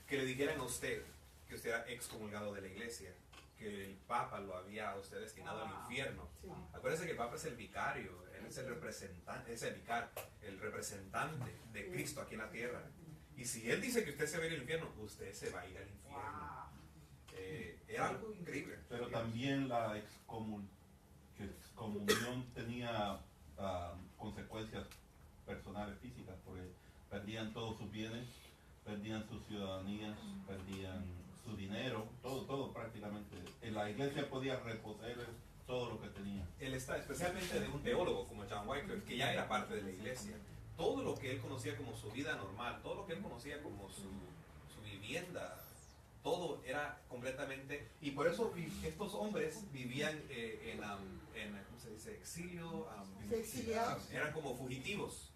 que le dijeran a usted que usted era excomulgado de la iglesia, que el Papa lo había a usted destinado al infierno. Acuérdense que el Papa es el vicario, él es el representante, el representante de Cristo aquí en la tierra. Y si él dice que usted se va a ir al infierno, usted se va a ir al infierno. Era algo increíble. Pero también la excomunión tenía consecuencias personales físicas, porque perdían todos sus bienes, perdían sus ciudadanías, perdían su dinero, todo prácticamente. En la iglesia podía reposer todo lo que tenía. Él está, especialmente de un teólogo como John Wycliffe, que ya era parte de la iglesia. Todo lo que él conocía como su vida normal, todo lo que él conocía como su vivienda, todo era completamente... Y por eso estos hombres vivían ¿cómo se dice? Exilio. Exiliados. Eran como fugitivos,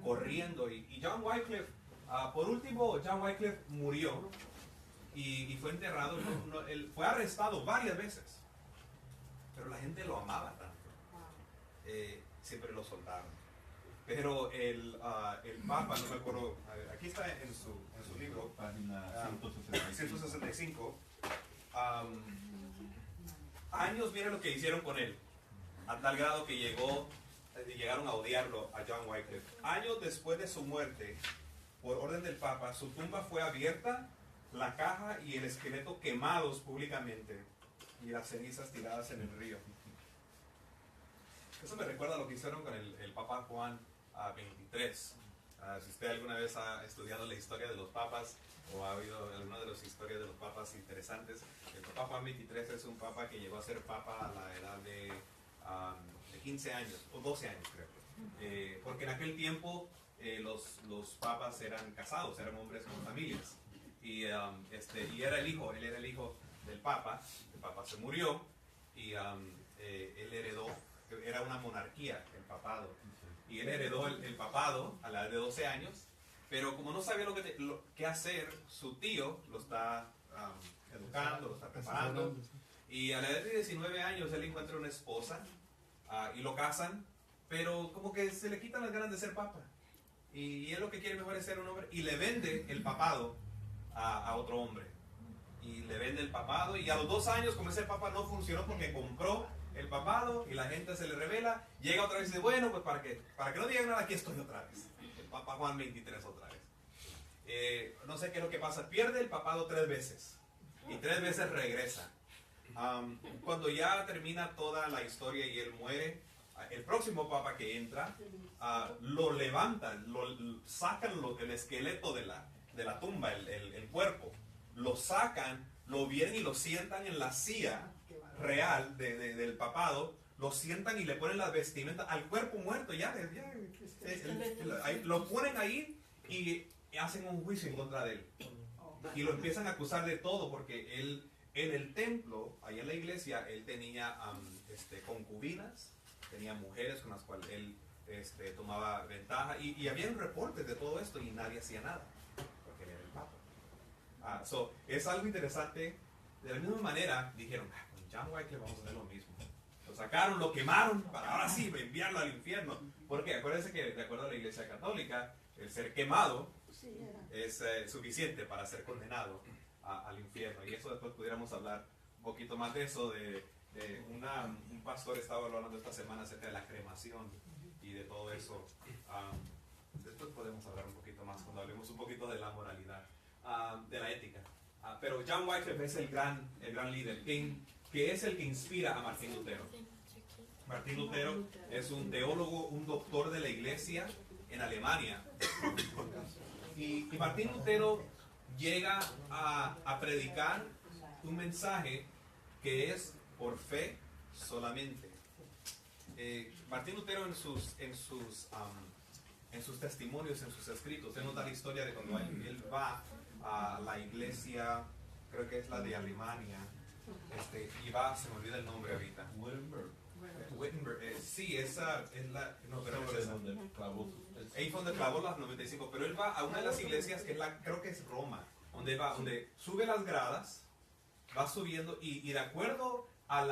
corriendo. Y John Wycliffe, por último, John Wycliffe murió y fue enterrado. Él fue arrestado varias veces, pero la gente lo amaba tanto. Siempre lo soltaron. Pero el Papa, no me acuerdo, a ver, aquí está en su libro, Página 165. Años, miren lo que hicieron con él, a tal grado que llegaron a odiarlo a John Wycliffe. Años después de su muerte, por orden del Papa, su tumba fue abierta, la caja y el esqueleto quemados públicamente y las cenizas tiradas en el río. Eso me recuerda a lo que hicieron con el Papa Juan XXIII. Si usted alguna vez ha estudiado la historia de los papas o ha oído alguna de las historias de los papas interesantes, el Papa Juan XXIII es un papa que llegó a ser papa a la edad de 15 años, o 12 años creo. Porque en aquel tiempo los papas eran casados, eran hombres con familias. Y era el hijo del papa. El papa se murió y él heredó, era una monarquía, el papado. Y él heredó el papado a la edad de 12 años, pero como no sabía lo que hacer, su tío lo está educando, lo está preparando. Y a la edad de 19 años él encuentra una esposa y lo casan, pero como que se le quitan las ganas de ser papa. Y él lo que quiere mejor es ser un hombre, y le vende el papado a otro hombre. Y le vende el papado, y a los 2 años, como ese papa no funcionó porque compró el papado y la gente se le revela, llega otra vez y dice, bueno, pues para que no digan nada, aquí estoy otra vez. El Papa Juan XXIII otra vez. No sé qué es lo que pasa, pierde el papado 3 veces y 3 veces regresa. Cuando ya termina toda la historia y él muere, el próximo papa que entra, lo levantan, sacan el esqueleto de la tumba, el cuerpo, lo sacan, lo vienen y lo sientan en la silla real del papado, lo sientan y le ponen las vestimentas al cuerpo muerto, lo ponen ahí y hacen un juicio en contra de él. Y lo empiezan a acusar de todo, porque él en el templo, ahí en la iglesia, él tenía concubinas, tenía mujeres con las cuales él tomaba ventaja, y había reportes de todo esto y nadie hacía nada, porque él era el papa. Es algo interesante. De la misma manera dijeron, con John Wycliffe vamos a hacer lo mismo. Lo sacaron, lo quemaron para ahora sí enviarlo al infierno. Porque acuérdense que de acuerdo a la iglesia católica, el ser quemado es suficiente para ser condenado al infierno. Y eso después pudiéramos hablar un poquito más de eso. Un pastor estaba hablando esta semana acerca de la cremación y de todo eso. Después podemos hablar un poquito más cuando hablemos un poquito de la moralidad, de la ética. Pero John Wycliffe es el gran líder, que es el que inspira a Martín Lutero. Martín Lutero es un teólogo, un doctor de la iglesia en Alemania. Y Martín Lutero llega a predicar un mensaje que es por fe solamente. Martín Lutero en sus testimonios, en sus escritos, él nos da la historia de cuando él va a la iglesia, creo que es la de Alemania, y va, se me olvida el nombre ahorita. Wittenberg, sí, esa es la, no, pero no es esa. Ahí fue donde clavó las 95, pero él va a una de las iglesias que es creo que es Roma, donde sube las gradas, va subiendo, y de acuerdo a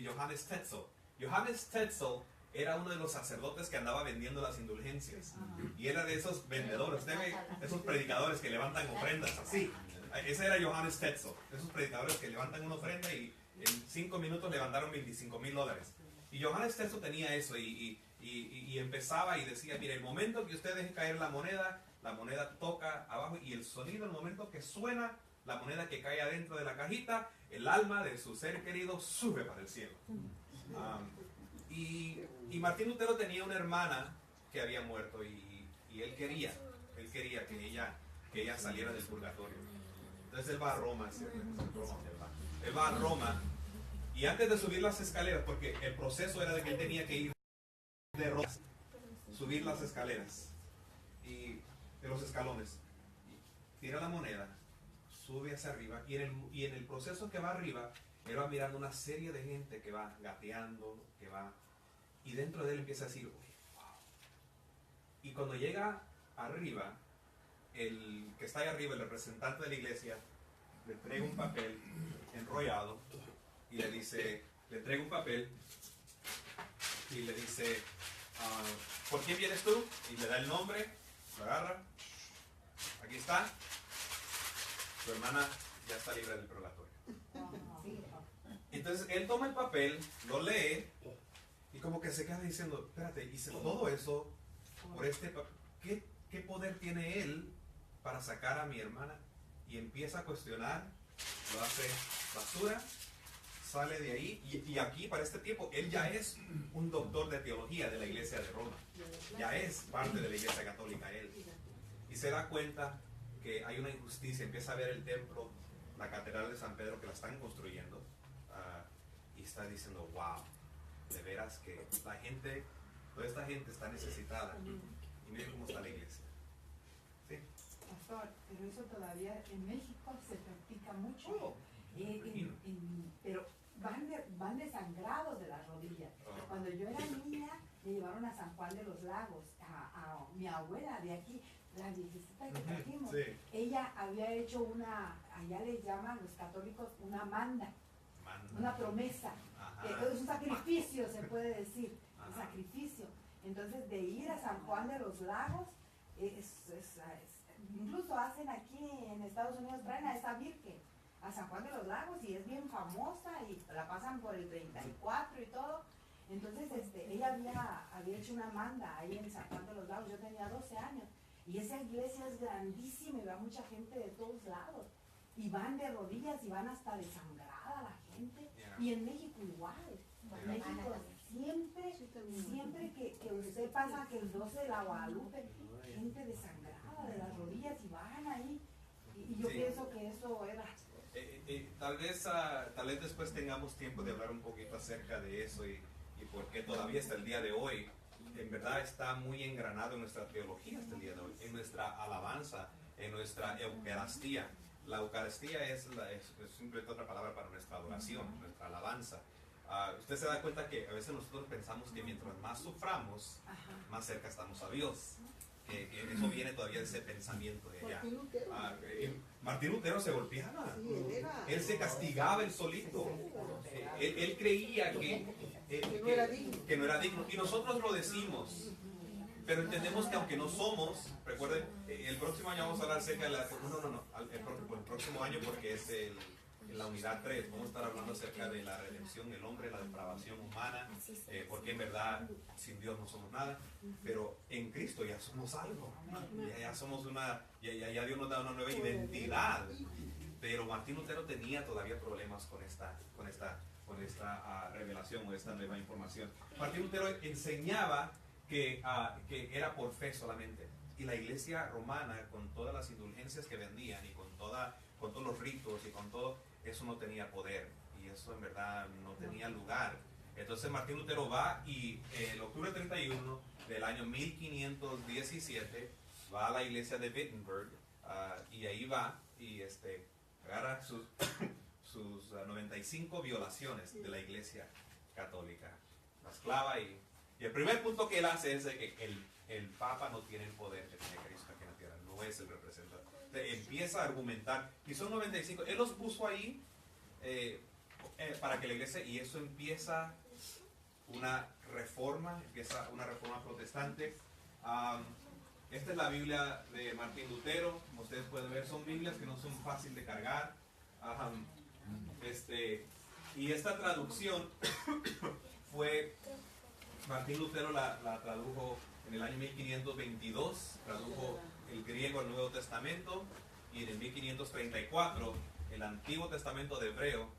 Johannes Tetzel. Johannes Tetzel era uno de los sacerdotes que andaba vendiendo las indulgencias. Y era de esos vendedores, esos predicadores que levantan ofrendas así. Ese era Johannes Tetzel, esos predicadores que levantan una ofrenda y en 5 minutos levantaron $25,000. Y Johannes Tetzel tenía eso y empezaba y decía, mire, el momento que usted deje caer la moneda toca abajo y el sonido, el momento que suena la moneda que cae adentro de la cajita, el alma de su ser querido sube para el cielo. Y Martín Lutero tenía una hermana que había muerto y él quería que ella saliera del purgatorio. Entonces él va a Roma, él va a Roma y antes de subir las escaleras, porque el proceso era de que él tenía que ir de Roma, subir las escaleras y de los escalones, tira la moneda, sube hacia arriba y en el proceso que va arriba, él va mirando una serie de gente que va gateando, y dentro de él empieza a decir, wow. Y cuando llega arriba, el que está ahí arriba, el representante de la iglesia, le entrega un papel enrollado y le entrega un papel y le dice, ¿por quién vienes tú? Y le da el nombre, lo agarra, aquí está, tu hermana ya está libre del purgatorio. Entonces él toma el papel, lo lee y como que se queda diciendo, espérate, hice todo eso por ¿qué poder tiene él para sacar a mi hermana? Y empieza a cuestionar, lo hace basura, sale de ahí y aquí para este tiempo él ya es un doctor de teología de la iglesia de Roma, ya es parte de la iglesia católica él, y se da cuenta que hay una injusticia, empieza a ver el templo, la catedral de San Pedro que la están construyendo, y está diciendo, wow, de veras que toda esta gente está necesitada, y miren cómo está la iglesia. ¿Sí? Pastor, pero eso todavía en México se practica mucho, pero van desangrados de las rodillas. Cuando yo era niña me llevaron a San Juan de los Lagos, a mi abuela de aquí, la viejecita que trajimos. Sí. Ella había hecho allá les llaman los católicos una manda, una promesa. Es un sacrificio, se puede decir, un sacrificio. Entonces, de ir a San Juan de los Lagos, incluso hacen aquí en Estados Unidos, traen a esa virgen a San Juan de los Lagos y es bien famosa y la pasan por el 34 y todo. Entonces, ella había hecho una manda ahí en San Juan de los Lagos. Yo tenía 12 años y esa iglesia es grandísima y va mucha gente de todos lados y van de rodillas y van hasta desangrada la gente. Y en México igual. En México siempre que usted pasa que el 12 de la Guadalupe, gente desangrada de las rodillas y van ahí Y yo Sí. pienso que eso era. Tal vez después tengamos tiempo de hablar un poquito acerca de eso y por qué todavía hasta el día de hoy, en verdad está muy engranado en nuestra teología hasta el día de hoy, en nuestra alabanza, en nuestra Eucaristía. La Eucaristía es simplemente otra palabra para nuestra adoración, nuestra alabanza. Usted se da cuenta que a veces nosotros pensamos que mientras más suframos, más cerca estamos a Dios. Que eso viene todavía de ese pensamiento de allá. Martín Lutero. Martín Lutero se golpeaba. Sí, él era. Él se castigaba él solito. Él creía que no era digno. que no era digno. Y nosotros lo decimos. Pero entendemos que aunque no somos, recuerden, el próximo año vamos a hablar acerca de la... el próximo año porque es la unidad 3, vamos a estar hablando acerca de la redención del hombre, la depravación humana, porque en verdad sin Dios no somos nada, pero en Cristo ya somos algo, ya somos ya Dios nos da una nueva identidad. Pero Martín Lutero tenía todavía problemas con esta revelación o esta nueva información. Martín Lutero enseñaba que era por fe solamente, y la iglesia romana, con todas las indulgencias que vendían y con todos los ritos y con todo, eso no tenía poder, y eso en verdad no tenía lugar. Entonces Martín Lutero va y el octubre 31 del año 1517 va a la iglesia de Wittenberg, y ahí va y agarra sus 95 violaciones de la iglesia católica, las clava, y el primer punto que él hace es de que el Papa no tiene el poder que tiene Cristo aquí en la tierra, no es el representante. Empieza a argumentar, y son 95, él los puso ahí para que la iglesia, y eso empieza una reforma protestante. Esta es la Biblia de Martín Lutero, como ustedes pueden ver, son Biblias que no son fáciles de cargar. Y esta traducción fue, Martín Lutero la tradujo en el año 1522, tradujo el griego al Nuevo Testamento, y en el 1534 el Antiguo Testamento de hebreo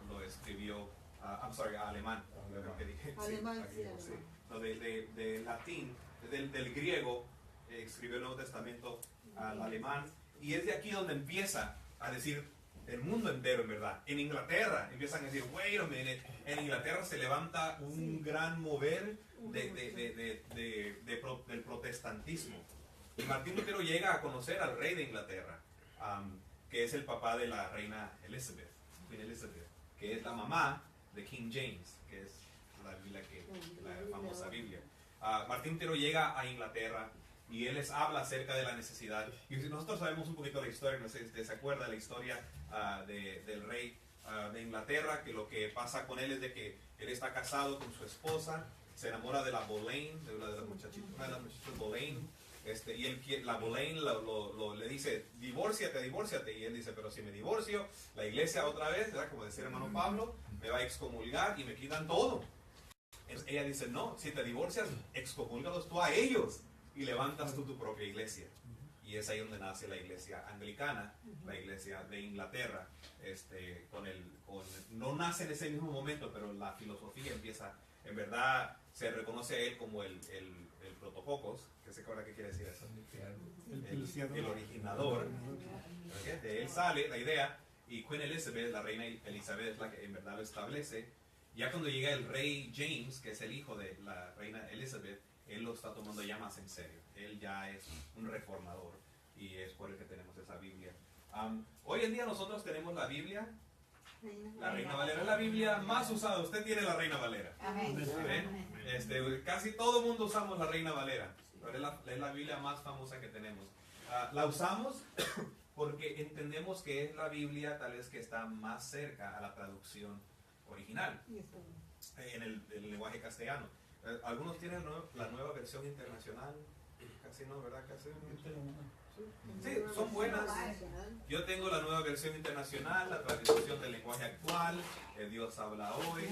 lo escribió, alemán. Creo que dije. Alemán, Sí, sí, sí. No, de latín, del griego, escribió el Nuevo Testamento al alemán, y es de aquí donde empieza a decir el mundo entero, en verdad. En Inglaterra empiezan a decir, wait a minute, en Inglaterra se levanta un gran mover del protestantismo. Y Martín Lutero llega a conocer al rey de Inglaterra, que es el papá de la reina Elizabeth, Queen Elizabeth, que es la mamá de King James, que es la famosa Biblia. Martín Lutero llega a Inglaterra y él les habla acerca de la necesidad. Y nosotros sabemos un poquito la historia, no sé si usted se acuerda de la historia del rey de Inglaterra, que lo que pasa con él es de que él está casado con su esposa, se enamora de la Boleyn, de una de las muchachitas Boleyn, y la Boleyn le dice, divórciate, y él dice, pero si me divorcio, la iglesia otra vez, ¿verdad? Como decía el hermano Pablo, me va a excomulgar y me quitan todo. Entonces ella dice, no, si te divorcias, excomúlgalos tú a ellos y levantas tú tu propia iglesia. Y es ahí donde nace la iglesia anglicana, la iglesia de Inglaterra. No nace en ese mismo momento, pero la filosofía empieza, en verdad, se reconoce a él como el protopocos, que sé ahora qué quiere decir eso. El originador. ¿Okay? De él sale la idea, y Queen Elizabeth, la reina Elizabeth, es la que en verdad lo establece. Ya cuando llega el rey James, que es el hijo de la reina Elizabeth, él lo está tomando ya más en serio. Él ya es un reformador, y es por el que tenemos esa Biblia. Hoy en día nosotros tenemos la Biblia, la Reina Valera es la Biblia más usada. Usted tiene la Reina Valera. Amén. Casi todo el mundo usamos la Reina Valera, pero es la Biblia más famosa que tenemos. La usamos porque entendemos que es la Biblia tal vez que está más cerca a la traducción original en el lenguaje castellano. Algunos tienen la nueva versión internacional, casi no, ¿verdad? Casi sí, son buenas. Yo tengo la nueva versión internacional, la traducción del lenguaje actual, Dios habla hoy.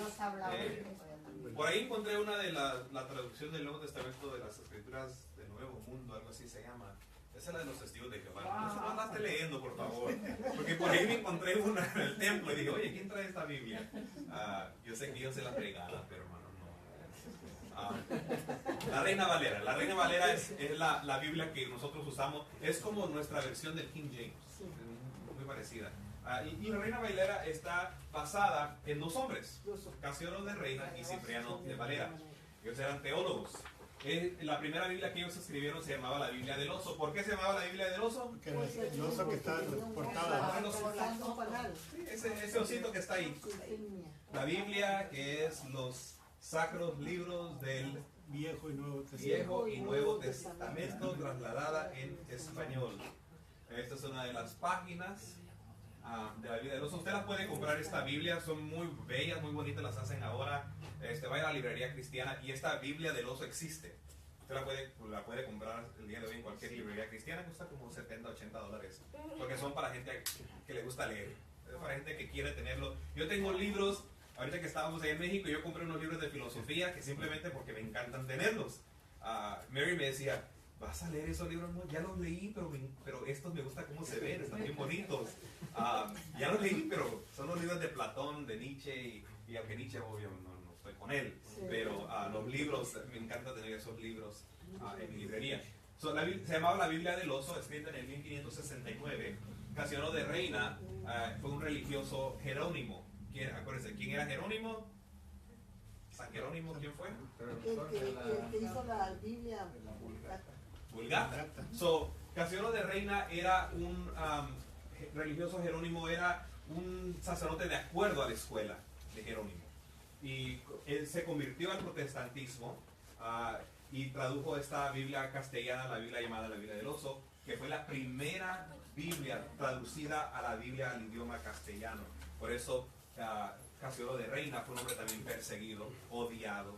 Por ahí encontré una de la traducción del Nuevo Testamento de las Escrituras del Nuevo Mundo, algo así se llama. Esa es la de los testigos de Jehová. No la esté leyendo, por favor. Porque por ahí me encontré una en el templo y dije, oye, ¿quién trae esta Biblia? Yo sé que ellos se la regalan, pero hermano, no. La Reina Valera. La Reina Valera es la Biblia que nosotros usamos. Es como nuestra versión del King James. Sí. Muy parecida. Y la Reina Valera está basada en dos hombres, Casiodoro de Reina y Cipriano de Valera. Ellos eran teólogos. La primera Biblia que ellos escribieron se llamaba la Biblia del Oso. ¿Por qué se llamaba la Biblia del Oso? Que el oso que está en la portada. Sí, ese osito que está ahí. La Biblia, que es los sacros libros del Viejo y Nuevo Testamento. Viejo y Nuevo Testamento, trasladada en español. Esta es una de las páginas de la Biblia del Oso. Usted la puede comprar, esta Biblia, son muy bellas, muy bonitas, las hacen ahora. Vaya a la librería cristiana y esta Biblia del Oso existe. Usted la puede comprar el día de hoy en cualquier librería cristiana, cuesta como $70, $80, porque son para gente que le gusta leer, para gente que quiere tenerlo. Yo tengo libros, ahorita que estábamos ahí en México, yo compré unos libros de filosofía que simplemente porque me encantan tenerlos. Mary me decía, ¿vas a leer esos libros? No, ya los leí, pero estos me gusta cómo se ven, están bien bonitos. Ya los leí, pero son los libros de Platón, de Nietzsche, y aunque Nietzsche obvio no estoy con él, pero los libros, me encanta tener esos libros en mi librería. Se llamaba la Biblia del Oso, escrita en el 1569. Casiodoro de Reina fue un religioso Jerónimo. Acuérdense, ¿quién era Jerónimo? San Jerónimo, ¿quién fue? El que hizo la Biblia Vulgata. Casiodoro de Reina era un religioso Jerónimo, era un sacerdote de acuerdo a la escuela de Jerónimo. Y él se convirtió al protestantismo y tradujo esta Biblia castellana, la Biblia llamada la Biblia del Oso, que fue la primera Biblia traducida a la Biblia al idioma castellano. Por eso Casiodoro de Reina fue un hombre también perseguido, odiado.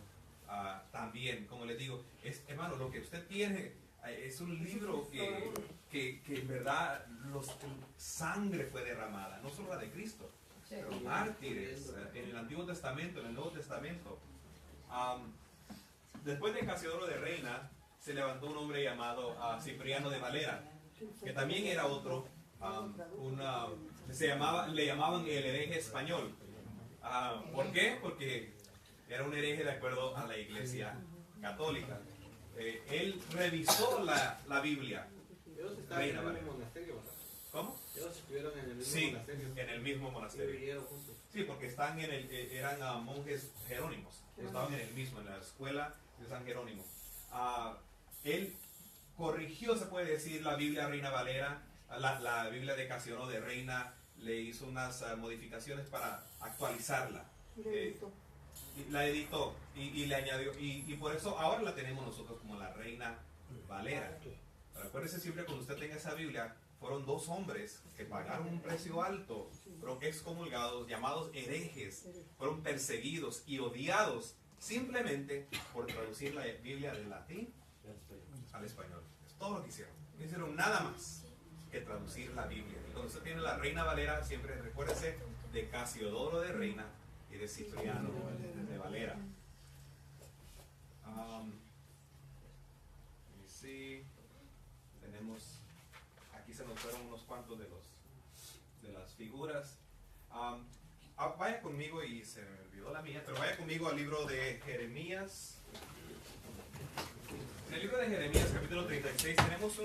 También, como les digo, hermano, lo que usted tiene es un libro que en verdad sangre fue derramada, no solo la de Cristo, pero mártires en el Antiguo Testamento, en el Nuevo Testamento. Después de Casiodoro de Reina se levantó un hombre llamado Cipriano de Valera, que también era otro, le llamaban el hereje español. ¿Por qué? Porque era un hereje de acuerdo a la Iglesia Católica. Él revisó la Biblia. Ellos estaban en el mismo monasterio, ¿verdad? ¿Cómo? Ellos estuvieron en el mismo Sí, monasterio. en el mismo Y monasterio. vivieron juntos. Sí, porque eran monjes jerónimos. Estaban en el mismo, en la escuela de San Jerónimo. Él corrigió, se puede decir, la Biblia Reina Valera, la Biblia de Casiodoro de Reina, le hizo unas modificaciones para actualizarla. La editó y le añadió, y por eso ahora la tenemos nosotros como la Reina Valera. Pero acuérdese siempre, cuando usted tenga esa Biblia, fueron dos hombres que pagaron un precio alto, fueron excomulgados, llamados herejes, fueron perseguidos y odiados simplemente por traducir la Biblia del latín al español. Es todo lo que hicieron. No hicieron nada más que traducir la Biblia. Y cuando usted tiene la Reina Valera, siempre recuérdese de Casiodoro de Reina y de Cipriano de Valera. Sí, tenemos, aquí se nos fueron unos cuantos de las figuras. Vaya conmigo, y se me olvidó la mía, pero vaya conmigo al libro de Jeremías. En el libro de Jeremías, capítulo 36, tenemos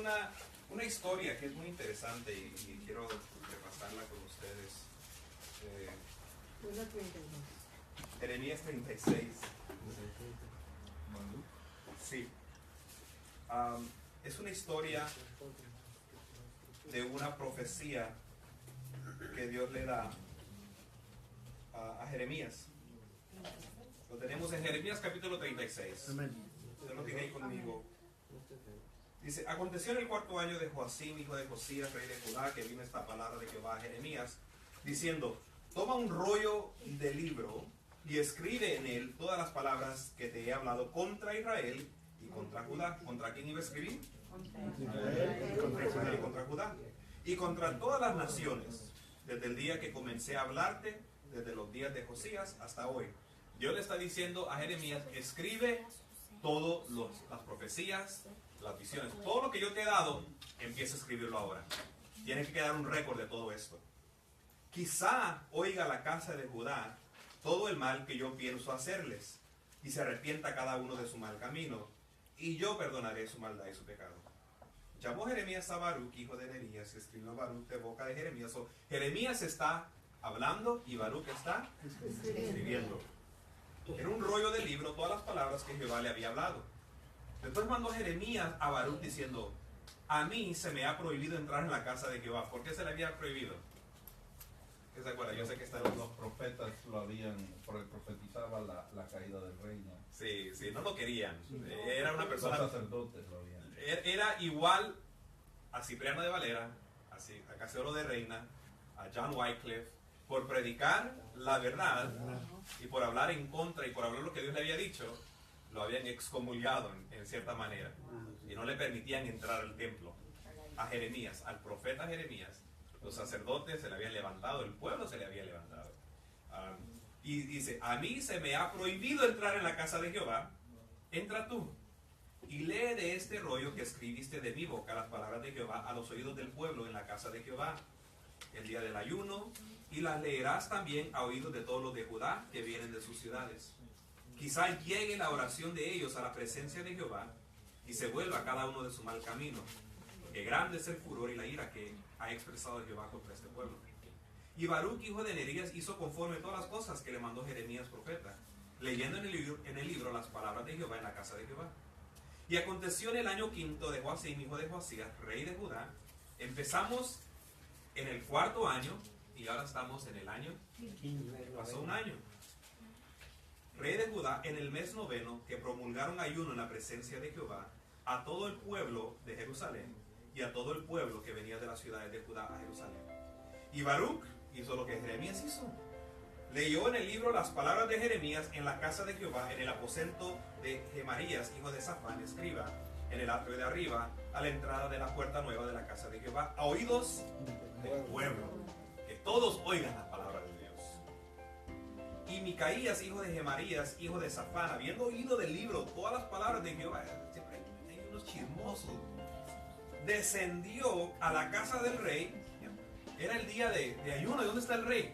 una historia que es muy interesante y quiero repasarla con ustedes. Jeremías 36. Sí. Es una historia de una profecía que Dios le da a Jeremías. Lo tenemos en Jeremías capítulo 36. Amén. Usted lo tiene ahí conmigo. Dice: aconteció en el cuarto año de Joacim, hijo de Josías, rey de Judá, que vino esta palabra de Jehová a Jeremías, diciendo: toma un rollo de libro y escribe en él todas las palabras que te he hablado contra Israel y contra Judá. ¿Contra quién iba a escribir? Contra Israel y contra Judá. Y contra todas las naciones, desde el día que comencé a hablarte, desde los días de Josías hasta hoy. Dios le está diciendo a Jeremías: escribe todas las profecías, las visiones, todo lo que yo te he dado, empieza a escribirlo ahora. Tiene que quedar un récord de todo esto. Quizá oiga la casa de Judá todo el mal que yo pienso hacerles, y se arrepienta cada uno de su mal camino, y yo perdonaré su maldad y su pecado. Llamó Jeremías a Baruch, hijo de Nerías, y escribió Baruch de boca de Jeremías. O Jeremías está hablando y Baruch está escribiendo. Era un rollo de libro, todas las palabras que Jehová le había hablado. Después mandó Jeremías a Baruch diciendo, a mí se me ha prohibido entrar en la casa de Jehová. ¿Por qué se le había prohibido? ¿Qué se acuerda? Yo sé que está en Los profetas lo habían, porque profetizaba la caída del reino. Sí, sí, no lo querían. Era una Los persona... sacerdotes lo habían. Era igual a Cipriano de Valera, a Casiodoro de Reina, a John Wycliffe, por predicar la verdad y por hablar en contra y por hablar lo que Dios le había dicho, lo habían excomulgado en cierta manera y no le permitían entrar al templo. A Jeremías, al profeta Jeremías, los sacerdotes se le habían levantado, el pueblo se le había levantado. Y dice, a mí se me ha prohibido entrar en la casa de Jehová, entra tú. Y lee de este rollo que escribiste de mi boca las palabras de Jehová a los oídos del pueblo en la casa de Jehová el día del ayuno, y las leerás también a oídos de todos los de Judá que vienen de sus ciudades. Quizá llegue la oración de ellos a la presencia de Jehová y se vuelva cada uno de su mal camino, porque grande es el furor y la ira que ha expresado Jehová contra este pueblo. Y Baruch, hijo de Nerías, hizo conforme todas las cosas que le mandó Jeremías profeta, leyendo en el libro las palabras de Jehová en la casa de Jehová. Y aconteció en el año quinto de Joacim, hijo de Josías, rey de Judá. Empezamos en el cuarto año y ahora estamos en el año. Pasó un año. Rey de Judá, en el mes noveno, que promulgaron ayuno en la presencia de Jehová a todo el pueblo de Jerusalén y a todo el pueblo que venía de las ciudades de Judá a Jerusalén. Y Baruch hizo lo que Jeremías hizo. Leyó en el libro las palabras de Jeremías en la casa de Jehová, en el aposento de Gemarías, hijo de Safán, escriba, en el atrio de arriba, a la entrada de la puerta nueva de la casa de Jehová, a oídos del pueblo, que todos oigan las palabras de Dios. Y Micaías, hijo de Gemarías, hijo de Safán, habiendo oído del libro todas las palabras de Jehová, siempre hay unos chismosos, descendió a la casa del rey. Era el día de ayuno. ¿Y dónde está el rey?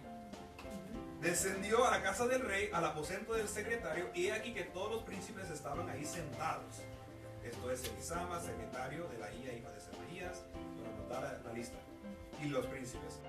Descendió a la casa del rey, al aposento del secretario, y he aquí que todos los príncipes estaban ahí sentados. Esto es Elisama, secretario de la hija de Semaías, para anotar la lista. Y los príncipes.